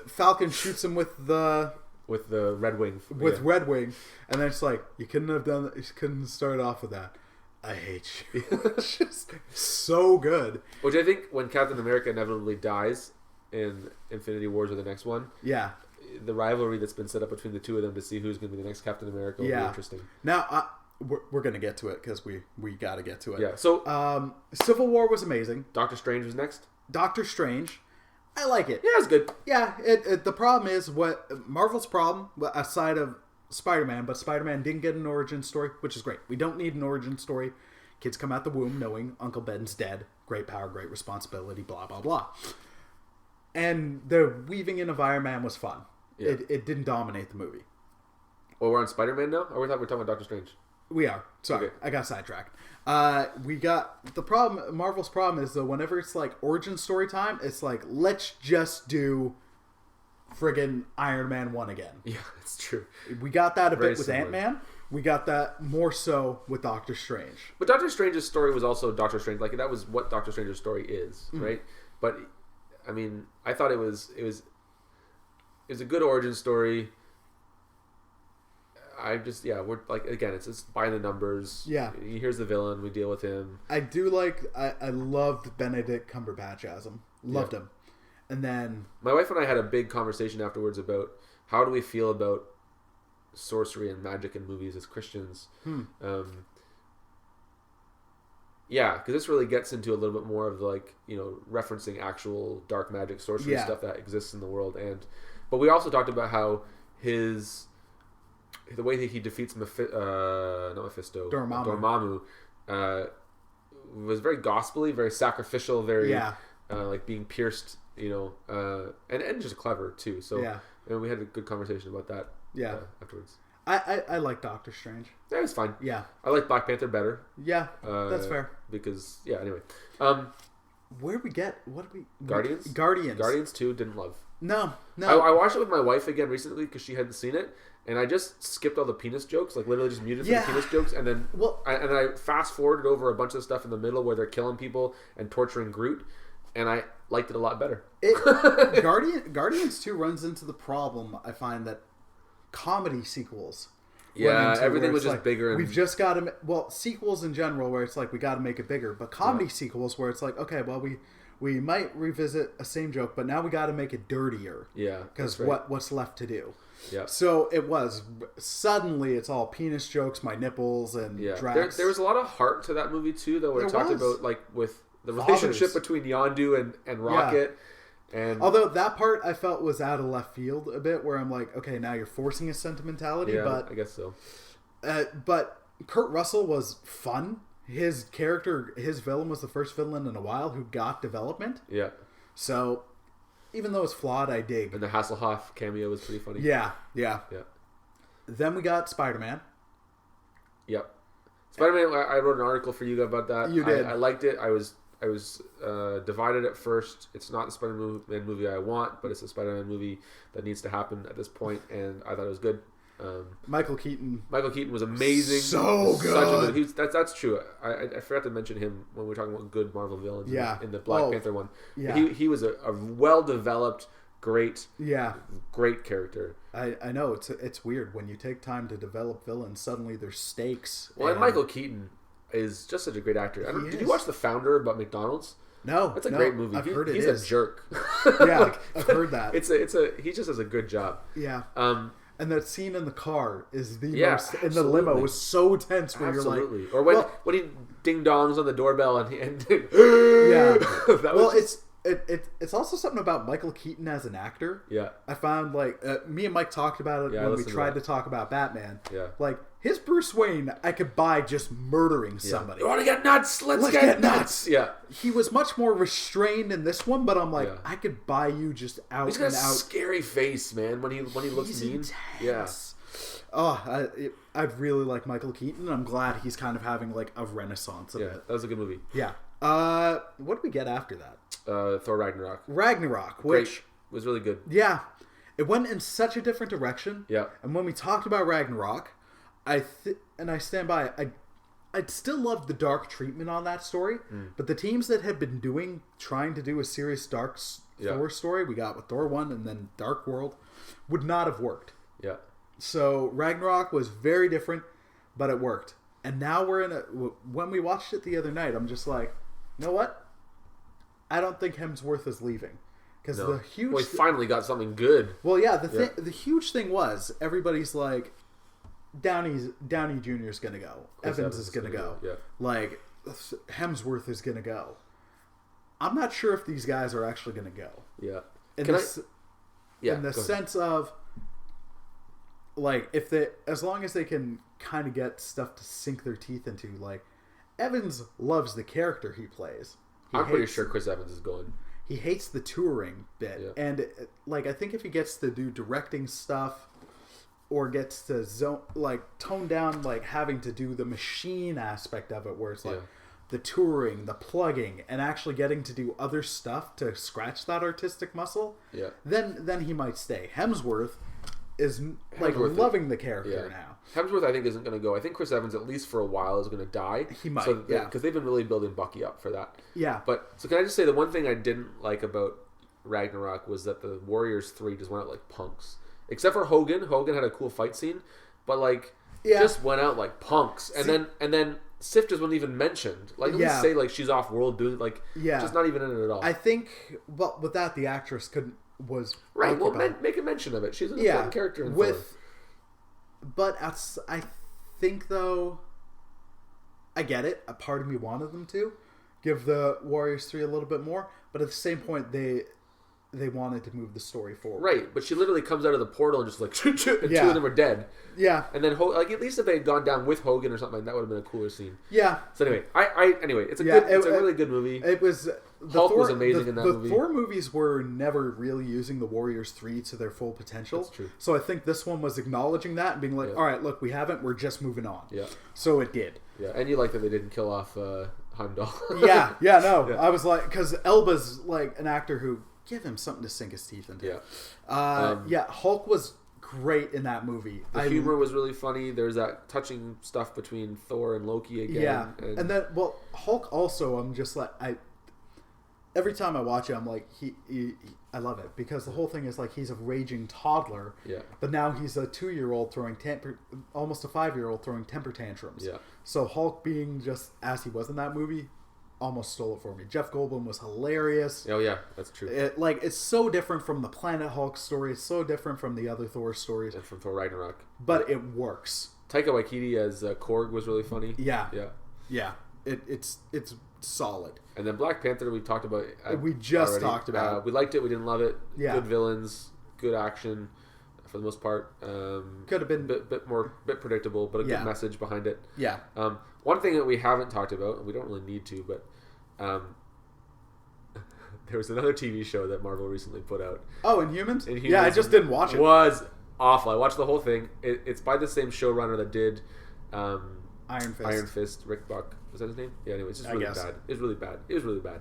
[SPEAKER 1] Falcon shoots him with the
[SPEAKER 2] Red Wing.
[SPEAKER 1] Red Wing, and then it's like, you couldn't have done that. You couldn't start off with that. I hate you. It's just so good.
[SPEAKER 2] Which I think when Captain America inevitably dies in Infinity Wars or the next one, the rivalry that's been set up between the two of them to see who's going to be the next Captain America will be interesting.
[SPEAKER 1] Now, we're going to get to it because we got to get to it.
[SPEAKER 2] Yeah. So,
[SPEAKER 1] Civil War was amazing.
[SPEAKER 2] Doctor Strange was next.
[SPEAKER 1] Doctor Strange, I like it.
[SPEAKER 2] Yeah, it's good.
[SPEAKER 1] Yeah. The problem is what Marvel's problem, aside of Spider-Man, but Spider-Man didn't get an origin story, which is great. We don't need an origin story. Kids come out the womb knowing Uncle Ben's dead. Great power, great responsibility, blah, blah, blah. And the weaving in of Iron Man was fun. Yeah. It didn't dominate the movie.
[SPEAKER 2] Well, we're on Spider-Man now? Or we're talking about Doctor Strange?
[SPEAKER 1] We are. Sorry, okay. I got sidetracked. We got the problem. Marvel's problem is, though, whenever it's like origin story time, it's like, let's just do friggin' Iron Man 1 again.
[SPEAKER 2] Yeah, it's true.
[SPEAKER 1] We got that a bit with Ant-Man. We got that more so with Doctor Strange.
[SPEAKER 2] But Doctor Strange's story was also Doctor Strange. Like, that was what Doctor Strange's story is, right? But I mean, I thought it was a good origin story. We're like, again, it's just by the numbers.
[SPEAKER 1] Yeah.
[SPEAKER 2] Here's the villain. We deal with him.
[SPEAKER 1] I do like. I loved Benedict Cumberbatch as him. Loved him. And then
[SPEAKER 2] my wife and I had a big conversation afterwards about how do we feel about sorcery and magic in movies as Christians. Because this really gets into a little bit more of, like, you know, referencing actual dark magic, sorcery stuff that exists in the world. But we also talked about how the way that he defeats Dormammu was very gospel-y, very sacrificial, very like being pierced, you know, and just clever too. So and we had a good conversation about that. Afterwards.
[SPEAKER 1] I like Doctor Strange.
[SPEAKER 2] Yeah, it was fine.
[SPEAKER 1] Yeah,
[SPEAKER 2] I like Black Panther better.
[SPEAKER 1] Yeah, that's fair.
[SPEAKER 2] Because anyway,
[SPEAKER 1] what did we
[SPEAKER 2] Guardians 2 didn't love.
[SPEAKER 1] No.
[SPEAKER 2] I watched it with my wife again recently because she hadn't seen it, and I just skipped all the penis jokes, like literally just muted for the penis jokes, and then I fast forwarded over a bunch of stuff in the middle where they're killing people and torturing Groot, and I liked it a lot better.
[SPEAKER 1] Guardians 2 runs into the problem, I find, that comedy sequels
[SPEAKER 2] Yeah, everything was just
[SPEAKER 1] like,
[SPEAKER 2] bigger.
[SPEAKER 1] We've just got to... Well, sequels in general where it's like, we got to make it bigger. But comedy sequels where it's like, okay, well, we might revisit a same joke, but now we got to make it dirtier.
[SPEAKER 2] Yeah.
[SPEAKER 1] Because what's left to do?
[SPEAKER 2] Yeah.
[SPEAKER 1] So it was... Suddenly, it's all penis jokes, my nipples, and Drax.
[SPEAKER 2] There was a lot of heart to that movie, too, though, where it talked about, like, with the relationship between Yondu and Rocket. And
[SPEAKER 1] although that part I felt was out of left field a bit, where I'm like, okay, now you're forcing a sentimentality.
[SPEAKER 2] Yeah,
[SPEAKER 1] but
[SPEAKER 2] I guess so.
[SPEAKER 1] But Kurt Russell was fun. His character, his villain, was the first villain in a while who got development.
[SPEAKER 2] Yeah.
[SPEAKER 1] So even though it's flawed, I dig.
[SPEAKER 2] And the Hasselhoff cameo was pretty funny.
[SPEAKER 1] Yeah. Then we got Spider-Man.
[SPEAKER 2] Yep. Spider-Man. I wrote an article for you about that.
[SPEAKER 1] You did.
[SPEAKER 2] I liked it. I was divided at first. It's not the Spider-Man movie I want, but it's a Spider-Man movie that needs to happen at this point, and I thought it was good.
[SPEAKER 1] Michael Keaton
[SPEAKER 2] was amazing.
[SPEAKER 1] So good.
[SPEAKER 2] That's true. I forgot to mention him when we were talking about good Marvel villains. In the Black Panther one.
[SPEAKER 1] Yeah.
[SPEAKER 2] He was a well-developed, great character.
[SPEAKER 1] I know it's weird when you take time to develop villains. Suddenly there's stakes.
[SPEAKER 2] Well, and Michael Keaton is just such a great actor. Did you watch The Founder about McDonald's?
[SPEAKER 1] No,
[SPEAKER 2] that's a great movie.
[SPEAKER 1] I've heard
[SPEAKER 2] he's
[SPEAKER 1] a
[SPEAKER 2] jerk.
[SPEAKER 1] Yeah, I've heard that.
[SPEAKER 2] He just does a good job.
[SPEAKER 1] Yeah. And that scene in the car is the most in
[SPEAKER 2] absolutely.
[SPEAKER 1] the limo was so tense where you're like,
[SPEAKER 2] or when he ding dongs on the doorbell and
[SPEAKER 1] it's also something about Michael Keaton as an actor.
[SPEAKER 2] Yeah,
[SPEAKER 1] I found like me and Mike talked about it when we tried to talk about Batman.
[SPEAKER 2] Yeah,
[SPEAKER 1] like his Bruce Wayne, I could buy just murdering somebody.
[SPEAKER 2] You want to get nuts? Let's get nuts. Yeah,
[SPEAKER 1] he was much more restrained in this one, but I'm like, I could buy you just out.
[SPEAKER 2] He's got a scary face, man. When he looks mean.
[SPEAKER 1] Intense.
[SPEAKER 2] Yeah.
[SPEAKER 1] Oh, I really like Michael Keaton. I'm glad he's kind of having like a renaissance of it.
[SPEAKER 2] That was a good movie.
[SPEAKER 1] Yeah. What did we get after that?
[SPEAKER 2] Thor Ragnarok.
[SPEAKER 1] Which
[SPEAKER 2] was really good.
[SPEAKER 1] Yeah, it went in such a different direction.
[SPEAKER 2] Yeah.
[SPEAKER 1] And when we talked about Ragnarok, I stand by it. I'd still love the dark treatment on that story, but the teams that had been trying to do a serious dark Thor story, we got with Thor 1 and then Dark World, would not have worked.
[SPEAKER 2] Yeah.
[SPEAKER 1] So Ragnarok was very different, but it worked. And now when we watched it the other night, I'm just like, you know what? I don't think Hemsworth is leaving. Because he
[SPEAKER 2] finally got something good.
[SPEAKER 1] Well, yeah, the huge thing was, everybody's like, Downey Jr. is going to go. Evans is going to go.
[SPEAKER 2] Yeah.
[SPEAKER 1] Like, Hemsworth is going to go. I'm not sure if these guys are actually going to go.
[SPEAKER 2] Yeah.
[SPEAKER 1] In the sense of, like, as long as they can kind of get stuff to sink their teeth into, like, Evans loves the character he plays.
[SPEAKER 2] I'm pretty sure Chris Evans is going.
[SPEAKER 1] He hates the touring bit. Yeah. And, like, I think if he gets to do directing stuff or gets to tone down, like, having to do the machine aspect of it, where it's like the touring, the plugging, and actually getting to do other stuff to scratch that artistic muscle, then he might stay. Hemsworth is loving the character now.
[SPEAKER 2] Hemsworth, I think, isn't going to go. I think Chris Evans, at least for a while, is going to die.
[SPEAKER 1] He might,
[SPEAKER 2] because they've been really building Bucky up for that.
[SPEAKER 1] Yeah.
[SPEAKER 2] So can I just say, the one thing I didn't like about Ragnarok was that the Warriors 3 just went out like punks. Except for Hogan. Hogan had a cool fight scene, but just went out like punks. And then Sif just wasn't even mentioned. Like, at least say like she's off world doing just not even in it at all.
[SPEAKER 1] I think with that, the actress was
[SPEAKER 2] right. Well, make a mention of it. She's an important character in Thor.
[SPEAKER 1] But I think though, I get it. A part of me wanted them to give the Warriors 3 a little bit more, but at the same point they wanted to move the story forward. Right,
[SPEAKER 2] but she literally comes out of the portal and just like, and two of them are dead.
[SPEAKER 1] Yeah.
[SPEAKER 2] And then, at least if they had gone down with Hogan or something, that would have been a cooler scene.
[SPEAKER 1] Yeah.
[SPEAKER 2] So anyway, it's a really good movie.
[SPEAKER 1] It was...
[SPEAKER 2] Hulk was amazing in that movie.
[SPEAKER 1] The Thor movies were never really using the Warriors 3 to their full potential.
[SPEAKER 2] That's true.
[SPEAKER 1] So I think this one was acknowledging that and being like, all right, look, we haven't, we're just moving on.
[SPEAKER 2] Yeah.
[SPEAKER 1] So it did.
[SPEAKER 2] Yeah, and you like that they didn't kill off Heimdall.
[SPEAKER 1] No. I was like... Because Elba's like an actor who... Give him something to sink his teeth into.
[SPEAKER 2] Yeah.
[SPEAKER 1] Hulk was great in that movie.
[SPEAKER 2] The humor was really funny. There's that touching stuff between Thor and Loki again.
[SPEAKER 1] Yeah. And then, Hulk also, I'm just like... every time I watch it, I'm like, I love it because the whole thing is like he's a raging toddler, but now he's a 2-year-old throwing almost a 5-year-old throwing temper tantrums.
[SPEAKER 2] Yeah.
[SPEAKER 1] So Hulk being just as he was in that movie almost stole it for me. Jeff Goldblum was hilarious.
[SPEAKER 2] Oh yeah, that's true.
[SPEAKER 1] It's so different from the Planet Hulk story. It's so different from the other Thor stories.
[SPEAKER 2] And from Thor Ragnarok.
[SPEAKER 1] But it works.
[SPEAKER 2] Taika Waititi as Korg was really funny.
[SPEAKER 1] Yeah. It's solid.
[SPEAKER 2] And then Black Panther, we talked about.
[SPEAKER 1] We just talked about.
[SPEAKER 2] We liked it. We didn't love it.
[SPEAKER 1] Yeah.
[SPEAKER 2] Good villains. Good action. For the most part,
[SPEAKER 1] could have been
[SPEAKER 2] bit predictable, but a good message behind it.
[SPEAKER 1] Yeah.
[SPEAKER 2] One thing that we haven't talked about, and we don't really need to, but there was another TV show that Marvel recently put out.
[SPEAKER 1] Oh, Inhumans? Yeah, I just didn't watch it.
[SPEAKER 2] It was awful. I watched the whole thing. It's by the same showrunner that did Iron Fist. Rick Buck. Was that his name? Yeah. Anyway, it's just really bad. It was really bad.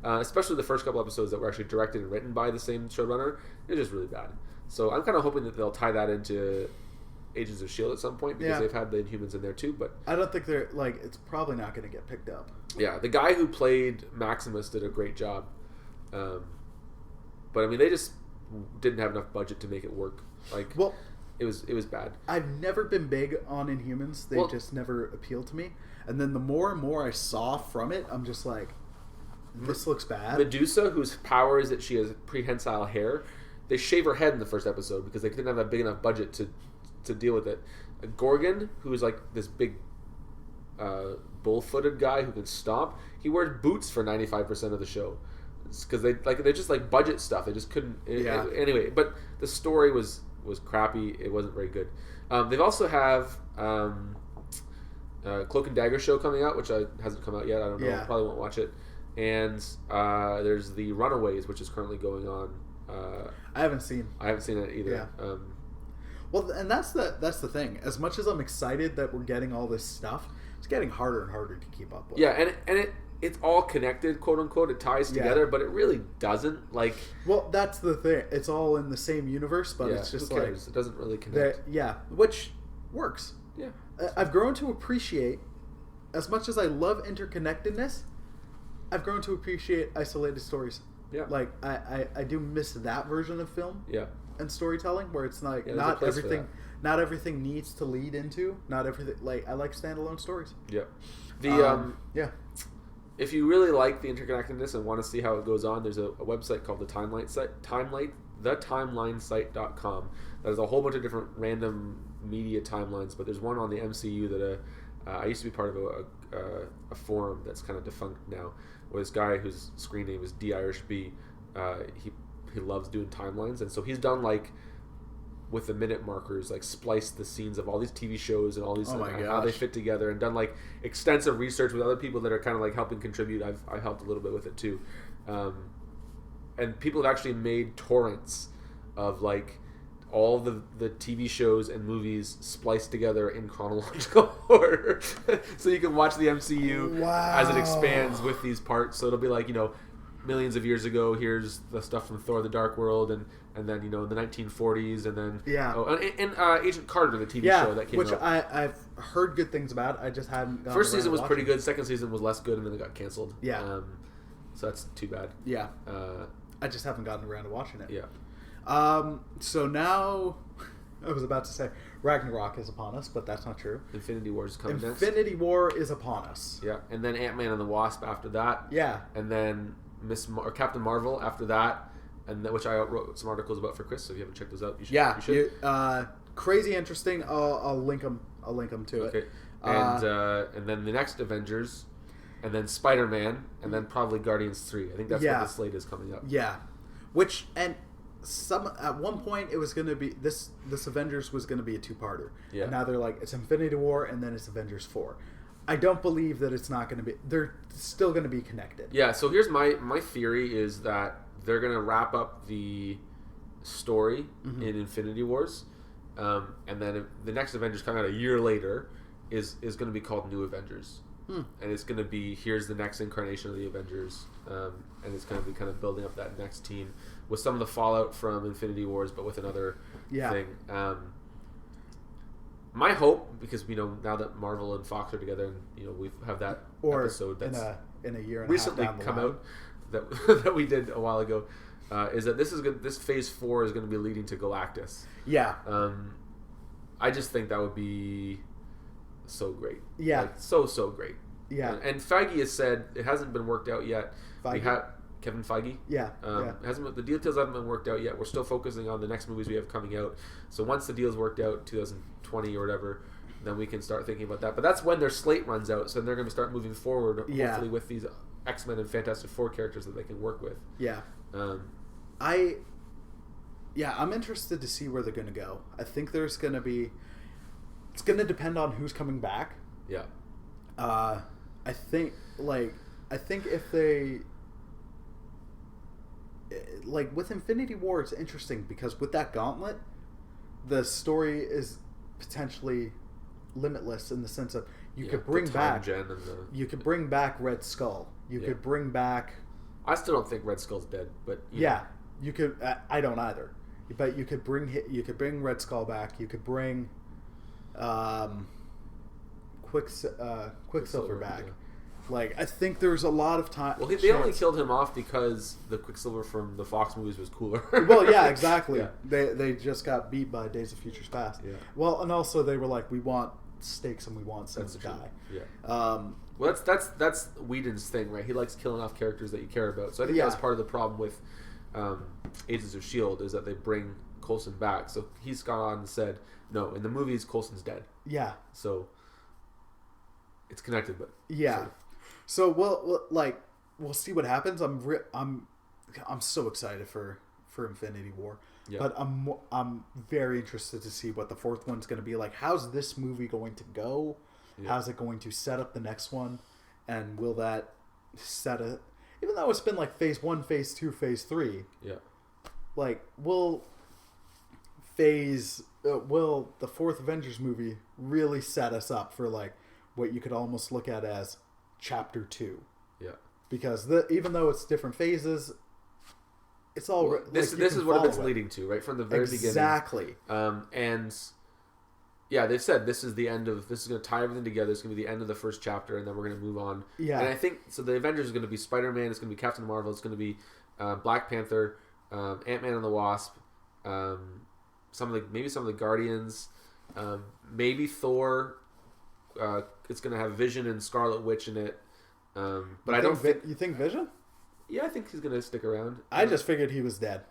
[SPEAKER 2] Especially the first couple episodes that were actually directed and written by the same showrunner. It was just really bad. So I'm kind of hoping that they'll tie that into Agents of S.H.I.E.L.D. at some point because they've had the Inhumans in there too. But
[SPEAKER 1] I don't think they're it's probably not going to get picked up.
[SPEAKER 2] Yeah, the guy who played Maximus did a great job. But I mean, they just didn't have enough budget to make it work. It was bad.
[SPEAKER 1] I've never been big on Inhumans. They just never appealed to me. And then the more and more I saw from it, I'm just like, this looks bad.
[SPEAKER 2] Medusa, whose power is that she has prehensile hair, they shave her head in the first episode because they didn't have a big enough budget to deal with it. Gorgon, who's like this big bull-footed guy who can stomp, he wears boots for 95% of the show because they're just like budget stuff. They just couldn't. Anyway, but the story was crappy. It wasn't very good. They also have Cloak and Dagger show coming out, which hasn't come out yet. I don't know.
[SPEAKER 1] Yeah.
[SPEAKER 2] Probably won't watch it. And there's the Runaways, which is currently going on.
[SPEAKER 1] I haven't seen
[SPEAKER 2] it either.
[SPEAKER 1] Yeah. Well, and that's the thing. As much as I'm excited that we're getting all this stuff, it's getting harder and harder to keep up with.
[SPEAKER 2] Yeah, and it's all connected, quote unquote. It ties together, but it really doesn't.
[SPEAKER 1] Well, that's the thing. It's all in the same universe, but it's just
[SPEAKER 2] it doesn't really connect.
[SPEAKER 1] Which works.
[SPEAKER 2] Yeah.
[SPEAKER 1] I've grown to appreciate, as much as I love interconnectedness, I've grown to appreciate isolated stories.
[SPEAKER 2] Yeah.
[SPEAKER 1] I do miss that version of film.
[SPEAKER 2] Yeah.
[SPEAKER 1] And storytelling where it's like not everything needs to lead into not everything. I like standalone stories.
[SPEAKER 2] Yeah. If you really like the interconnectedness and want to see how it goes on, there's a website called the Timeline site.com that has a whole bunch of different random media timelines, but there's one on the MCU that I used to be part of a forum that's kind of defunct now, where this guy whose screen name is DIrishB, he loves doing timelines, and so he's done with the minute markers, spliced the scenes of all these TV shows and all these how they fit together, and done extensive research with other people that are kind of helping contribute. I've helped a little bit with it too, and people have actually made torrents of all the TV shows and movies spliced together in chronological order, so you can watch the MCU as it expands with these parts. So it'll be millions of years ago, here's the stuff from Thor: The Dark World, and then in the 1940s, and then Agent Carter, the TV show that came out,
[SPEAKER 1] which I've heard good things about. I just hadn't.
[SPEAKER 2] First season was pretty good. Second season was less good, and then it got canceled.
[SPEAKER 1] Yeah,
[SPEAKER 2] so that's too bad.
[SPEAKER 1] Yeah, I just haven't gotten around to watching it.
[SPEAKER 2] Yeah.
[SPEAKER 1] So now, I was about to say Ragnarok is upon us, but that's not true.
[SPEAKER 2] Infinity War is coming next.
[SPEAKER 1] Infinity War is upon us.
[SPEAKER 2] Yeah, and then Ant-Man and the Wasp after that.
[SPEAKER 1] Yeah,
[SPEAKER 2] and then Captain Marvel after that, and which I wrote some articles about for Chris. So if you haven't checked those out, you should.
[SPEAKER 1] Yeah,
[SPEAKER 2] you should.
[SPEAKER 1] Crazy interesting. I'll link them. I'll link them to it.
[SPEAKER 2] And then the next Avengers, and then Spider-Man, and then probably Guardians 3. I think that's what the slate is coming up.
[SPEAKER 1] Yeah, at one point it was going to be this Avengers was going to be a two-parter.
[SPEAKER 2] Yeah.
[SPEAKER 1] And now they're it's Infinity War and then it's Avengers 4. I don't believe that it's not going to be. They're still going to be connected.
[SPEAKER 2] Yeah. So here's my theory is that they're going to wrap up the story in Infinity Wars, and then the next Avengers coming out a year later is going to be called New Avengers, and it's going to be here's the next incarnation of the Avengers, and it's going to be kind of building up that next team with some of the fallout from Infinity Wars, but with another thing. My hope, because now that Marvel and Fox are together, and we have that episode that's
[SPEAKER 1] in a year and
[SPEAKER 2] recently
[SPEAKER 1] a half down the
[SPEAKER 2] come
[SPEAKER 1] line.
[SPEAKER 2] out, that that we did a while ago, is that this Phase 4 is going to be leading to Galactus.
[SPEAKER 1] Yeah.
[SPEAKER 2] I just think that would be so great.
[SPEAKER 1] Yeah.
[SPEAKER 2] Like, so great.
[SPEAKER 1] Yeah.
[SPEAKER 2] And Feige has said it hasn't been worked out yet.
[SPEAKER 1] Feige?
[SPEAKER 2] We have Kevin Feige.
[SPEAKER 1] Yeah.
[SPEAKER 2] The details haven't been worked out yet. We're still focusing on the next movies we have coming out. So once the deal's worked out, 2020 or whatever, then we can start thinking about that. But that's when their slate runs out. So they're going to start moving forward, hopefully with these X-Men and Fantastic Four characters that they can work with.
[SPEAKER 1] Yeah. I'm interested to see where they're going to go. I think there's going to be... It's going to depend on who's coming back.
[SPEAKER 2] Yeah.
[SPEAKER 1] I think if they... Like, with Infinity War, it's interesting because with that gauntlet, the story is potentially limitless in the sense of you could bring back... You could bring back Red Skull. You could bring back...
[SPEAKER 2] I still don't think Red Skull's dead, but...
[SPEAKER 1] You could... I don't either. But you could bring Red Skull back. You could bring Quicksilver back. Yeah. Like, I think there's a lot of time...
[SPEAKER 2] Well, they only killed him off because the Quicksilver from the Fox movies was cooler.
[SPEAKER 1] Well, yeah, exactly. Yeah. They just got beat by Days of Futures Past.
[SPEAKER 2] Yeah.
[SPEAKER 1] Well, and also they were like, we want stakes and we want someone to die.
[SPEAKER 2] Yeah. Well, that's Whedon's thing, right? He likes killing off characters that you care about. So I think that's part of the problem with Agents of S.H.I.E.L.D. is that they bring Coulson back. So he's gone on and said, no, in the movies, Coulson's dead.
[SPEAKER 1] Yeah.
[SPEAKER 2] So it's connected, but...
[SPEAKER 1] Yeah. So we'll see what happens. I'm so excited for Infinity War. Yeah. But I'm very interested to see what the fourth one's going to be like. How's this movie going to go? Yeah. How's it going to set up the next one? And will that set a... Even though it's been like Phase 1, Phase 2, Phase 3.
[SPEAKER 2] Yeah.
[SPEAKER 1] Like, will the fourth Avengers movie really set us up for like what you could almost look at as Chapter 2?
[SPEAKER 2] Yeah.
[SPEAKER 1] Because even though it's different phases, it's all...
[SPEAKER 2] This is what it's leading to, right? From the very beginning.
[SPEAKER 1] Exactly.
[SPEAKER 2] And... Yeah, they've said this is the end of... This is going to tie everything together. It's going to be the end of the first chapter, and then we're going to move on.
[SPEAKER 1] Yeah.
[SPEAKER 2] And I think... So the Avengers is going to be Spider-Man, it's going to be Captain Marvel, it's going to be Black Panther, Ant-Man and the Wasp, maybe some of the Guardians, maybe Thor. It's going to have Vision and Scarlet Witch in it. But I don't think...
[SPEAKER 1] You think Vision?
[SPEAKER 2] Yeah, I think he's going to stick around.
[SPEAKER 1] I just figured he was dead.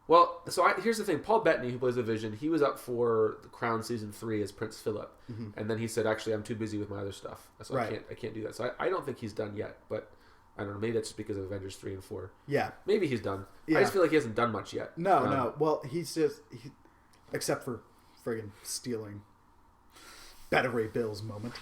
[SPEAKER 2] Well, here's the thing. Paul Bettany, who plays the Vision, he was up for The Crown Season 3 as Prince Philip. Mm-hmm. And then he said, actually, I'm too busy with my other stuff. So right. I can't do that. So I don't think he's done yet. But I don't know. Maybe that's just because of Avengers 3 and 4.
[SPEAKER 1] Yeah.
[SPEAKER 2] Maybe he's done.
[SPEAKER 1] Yeah.
[SPEAKER 2] I just feel like he hasn't done much yet.
[SPEAKER 1] No. Well, he's just... except for friggin' stealing Beta Ray Bill's moment.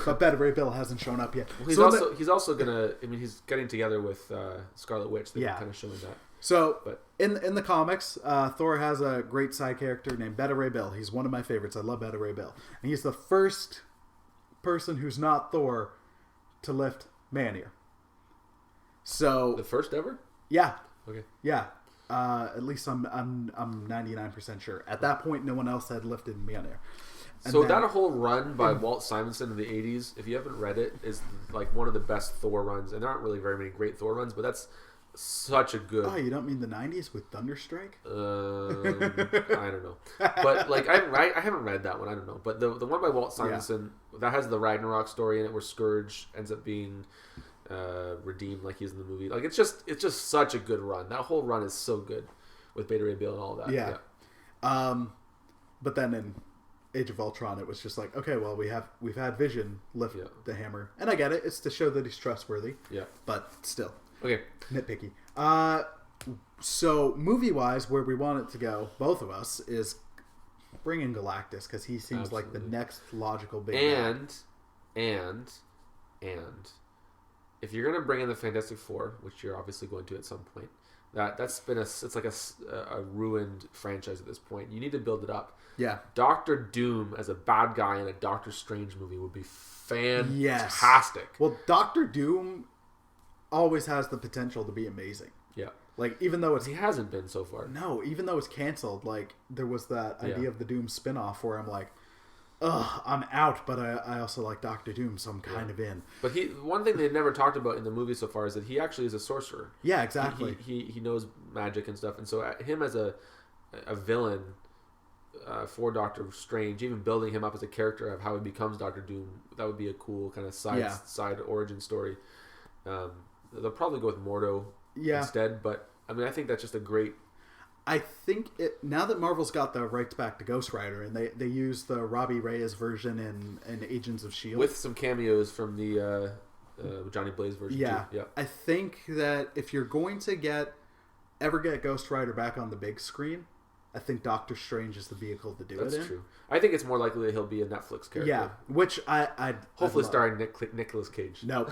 [SPEAKER 1] But Beta Ray Bill hasn't shown up yet.
[SPEAKER 2] Well, he's also gonna... I mean, he's getting together with Scarlet Witch. They're kind of showing that.
[SPEAKER 1] So, in the comics, Thor has a great side character named Beta Ray Bill. He's one of my favorites. I love Beta Ray Bill. And he's the first person who's not Thor to lift Mjolnir. So...
[SPEAKER 2] The first ever?
[SPEAKER 1] Yeah.
[SPEAKER 2] Okay.
[SPEAKER 1] Yeah. At least I'm 99% sure. At that point, no one else had lifted Mjolnir.
[SPEAKER 2] So that whole run by Walt Simonson in the 80s, if you haven't read it, is like one of the best Thor runs. And there aren't really very many great Thor runs, but that's such a good...
[SPEAKER 1] Oh, you don't mean the 90s with Thunderstrike?
[SPEAKER 2] I don't know. But like I haven't read that one. I don't know. But the one by Walt Simonson, that has the Ragnarok story in it where Scourge ends up being redeemed like he's in the movie. Like it's just such a good run. That whole run is so good with Beta Ray Bill and all that.
[SPEAKER 1] Yeah. But then in Age of Ultron, it was just like, okay, well, we've had Vision lift the hammer, and I get it. It's to show that he's trustworthy.
[SPEAKER 2] Yeah.
[SPEAKER 1] But still,
[SPEAKER 2] okay,
[SPEAKER 1] nitpicky. So movie wise, where we want it to go, both of us, is bring in Galactus because he seems like the next logical big.
[SPEAKER 2] And if you're gonna bring in the Fantastic Four, which you're obviously going to at some point, that's been it's like a ruined franchise at this point. You need to build it up.
[SPEAKER 1] Yeah.
[SPEAKER 2] Doctor Doom as a bad guy in a Doctor Strange movie would be fantastic.
[SPEAKER 1] Yes. Well, Doctor Doom always has the potential to be amazing.
[SPEAKER 2] Yeah.
[SPEAKER 1] Like, even though he
[SPEAKER 2] hasn't been so far.
[SPEAKER 1] No, even though it's canceled, like, there was that idea of the Doom spinoff where I'm like, I'm out, but I also like Doctor Doom, so I'm kind of in.
[SPEAKER 2] But one thing they've never talked about in the movie so far is that he actually is a sorcerer.
[SPEAKER 1] Yeah, exactly.
[SPEAKER 2] He knows magic and stuff, and so him as a villain for Doctor Strange, even building him up as a character of how he becomes Doctor Doom, that would be a cool kind of side origin story. They'll probably go with Mordo instead, but I mean, I think that's just a great.
[SPEAKER 1] I think now that Marvel's got the rights back to Ghost Rider, and they use the Robbie Reyes version in Agents of S.H.I.E.L.D.
[SPEAKER 2] with some cameos from the Johnny Blaze version too. Yeah.
[SPEAKER 1] I think that if you're going to ever get Ghost Rider back on the big screen, I think Doctor Strange is the vehicle to do it in. That's true.
[SPEAKER 2] I think it's more likely that he'll be a Netflix character.
[SPEAKER 1] Yeah, which I'd
[SPEAKER 2] hopefully starring Nicolas Cage.
[SPEAKER 1] No.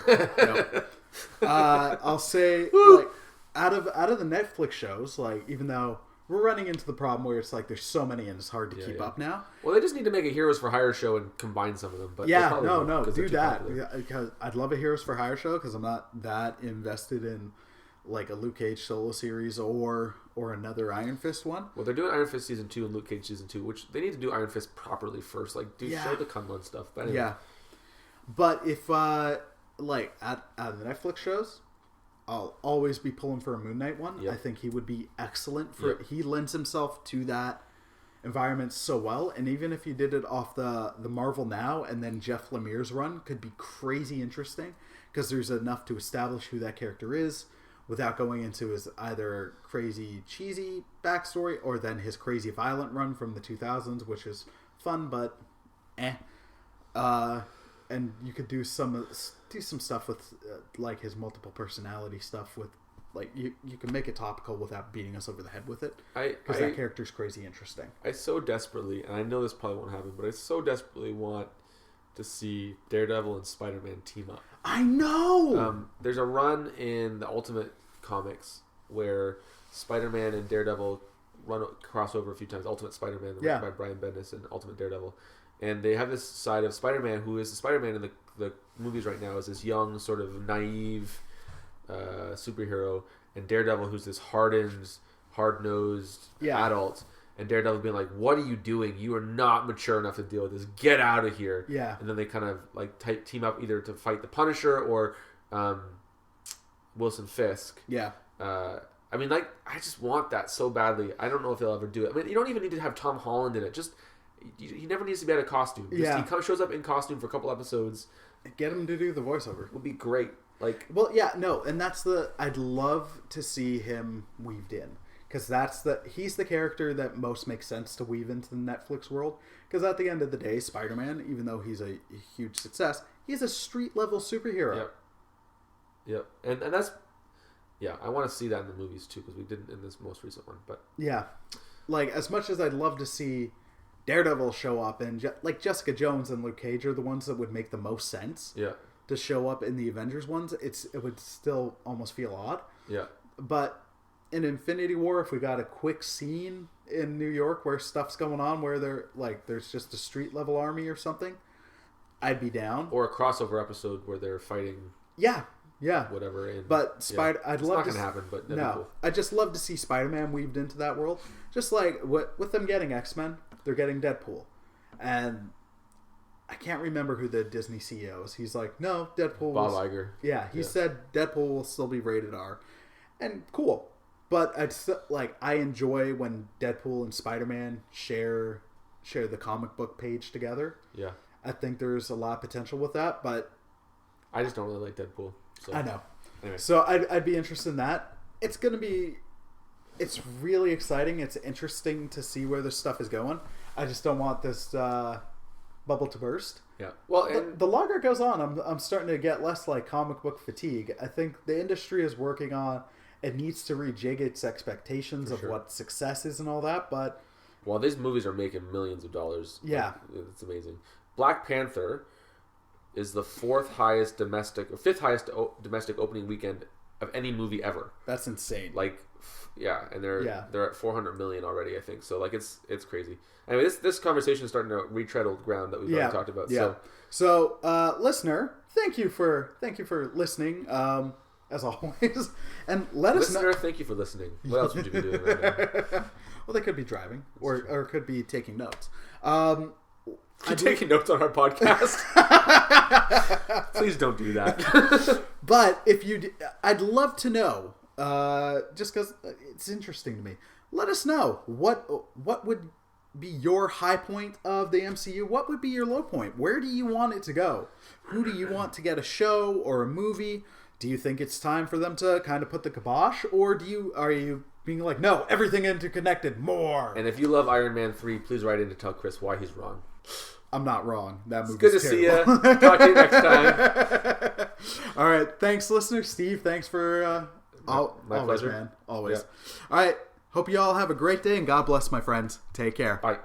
[SPEAKER 1] I'll say like out of the Netflix shows, like even though we're running into the problem where it's like there's so many and it's hard to keep up now.
[SPEAKER 2] Well, they just need to make a Heroes for Hire show and combine some of them. But
[SPEAKER 1] do that because I'd love a Heroes for Hire show because I'm not that invested in like a Luke Cage solo series or another Iron Fist one.
[SPEAKER 2] Well, they're doing Iron Fist season 2 and Luke Cage season 2, which they need to do Iron Fist properly first. Like, show the Kunlun stuff. But anyway.
[SPEAKER 1] Yeah, but if like out of the Netflix shows, I'll always be pulling for a Moon Knight one. Yep. I think he would be excellent for it. He lends himself to that environment so well, and even if you did it off the Marvel Now and then Jeff Lemire's run could be crazy interesting because there's enough to establish who that character is without going into his either crazy cheesy backstory or then his crazy violent run from the 2000s, which is fun but and you could do some stuff with like his multiple personality stuff with like you can make it topical without beating us over the head with it because that character's crazy interesting.
[SPEAKER 2] I so desperately, and I know this probably won't happen, but I so desperately want to see Daredevil and Spider-Man team up.
[SPEAKER 1] I know.
[SPEAKER 2] There's a run in the Ultimate Comics where Spider-Man and Daredevil cross over a few times. Ultimate Spider-Man, by Brian Bendis, and Ultimate Daredevil. And they have this side of Spider-Man, who is the Spider-Man in the movies right now, is this young, sort of naive superhero, and Daredevil, who's this hardened, hard-nosed adult. And Daredevil being like, "What are you doing? You are not mature enough to deal with this. Get out of here!"
[SPEAKER 1] Yeah.
[SPEAKER 2] And then they kind of like team up either to fight the Punisher or Wilson Fisk.
[SPEAKER 1] Yeah.
[SPEAKER 2] I mean, like, I just want that so badly. I don't know if they'll ever do it. I mean, you don't even need to have Tom Holland in it. Just he never needs to be out of costume. He shows up in costume for a couple episodes.
[SPEAKER 1] Get him to do the voiceover.
[SPEAKER 2] Would be great. Like,
[SPEAKER 1] well, and that's I'd love to see him weaved in because he's the character that most makes sense to weave into the Netflix world. Because at the end of the day, Spider-Man, even though he's a huge success, he's a street level superhero.
[SPEAKER 2] Yep. And that's I want to see that in the movies too because we didn't in this most recent one. But
[SPEAKER 1] like as much as I'd love to see Daredevil show up and like Jessica Jones and Luke Cage are the ones that would make the most sense.
[SPEAKER 2] Yeah.
[SPEAKER 1] To show up in the Avengers ones, it would still almost feel odd.
[SPEAKER 2] Yeah.
[SPEAKER 1] But in Infinity War, if we got a quick scene in New York where stuff's going on, where there's just a street level army or something, I'd be down.
[SPEAKER 2] Or a crossover episode where they're fighting.
[SPEAKER 1] Yeah.
[SPEAKER 2] Whatever.
[SPEAKER 1] But I'd love
[SPEAKER 2] not gonna happen. But that'd be cool.
[SPEAKER 1] I'd just love to see Spider-Man weaved into that world. Just like with them getting X-Men, they're getting Deadpool, and I can't remember who the Disney CEO is. He's like, no, Deadpool.
[SPEAKER 2] Bob Iger.
[SPEAKER 1] Yeah, he said Deadpool will still be rated R, and cool. But I enjoy when Deadpool and Spider-Man share the comic book page together.
[SPEAKER 2] Yeah,
[SPEAKER 1] I think there's a lot of potential with that, but
[SPEAKER 2] I just don't really like Deadpool. So.
[SPEAKER 1] I know.
[SPEAKER 2] Anyway.
[SPEAKER 1] So I'd be interested in that. It's really exciting. It's interesting to see where this stuff is going. I just don't want this bubble to burst.
[SPEAKER 2] Yeah. Well,
[SPEAKER 1] the longer it goes on, I'm starting to get less like comic book fatigue. I think the industry is working on it needs to rejig its expectations of what success is and all that. But
[SPEAKER 2] these movies are making millions of dollars.
[SPEAKER 1] Yeah,
[SPEAKER 2] it's amazing. Black Panther is the fifth highest domestic opening weekend of any movie ever.
[SPEAKER 1] That's insane.
[SPEAKER 2] Like, and they're at 400 million already, I think. So like it's crazy. Anyway, this conversation is starting to retread old ground that we've already talked about.
[SPEAKER 1] Yeah. So listener, thank you for listening. As always, and let us know.
[SPEAKER 2] Listener, thank you for listening. What else would you be doing right now?
[SPEAKER 1] Well, they could be driving, or could be taking notes.
[SPEAKER 2] You're taking notes on our podcast. Please don't do that.
[SPEAKER 1] But if you, I'd love to know. Just because it's interesting to me. Let us know what would be your high point of the MCU. What would be your low point? Where do you want it to go? Who do you want to get a show or a movie? Do you think it's time for them to kind of put the kibosh, or are you being like, no, everything interconnected, more?
[SPEAKER 2] And if you love Iron Man 3, please write in to tell Chris why he's wrong.
[SPEAKER 1] I'm not wrong. That movie's
[SPEAKER 2] good to
[SPEAKER 1] terrible.
[SPEAKER 2] see you. Talk to you next time.
[SPEAKER 1] All right, thanks, listener. Steve, thanks for
[SPEAKER 2] my
[SPEAKER 1] always,
[SPEAKER 2] pleasure,
[SPEAKER 1] man. Always.
[SPEAKER 2] Yeah.
[SPEAKER 1] All right. Hope you all have a great day, and God bless, my friends. Take care.
[SPEAKER 2] Bye.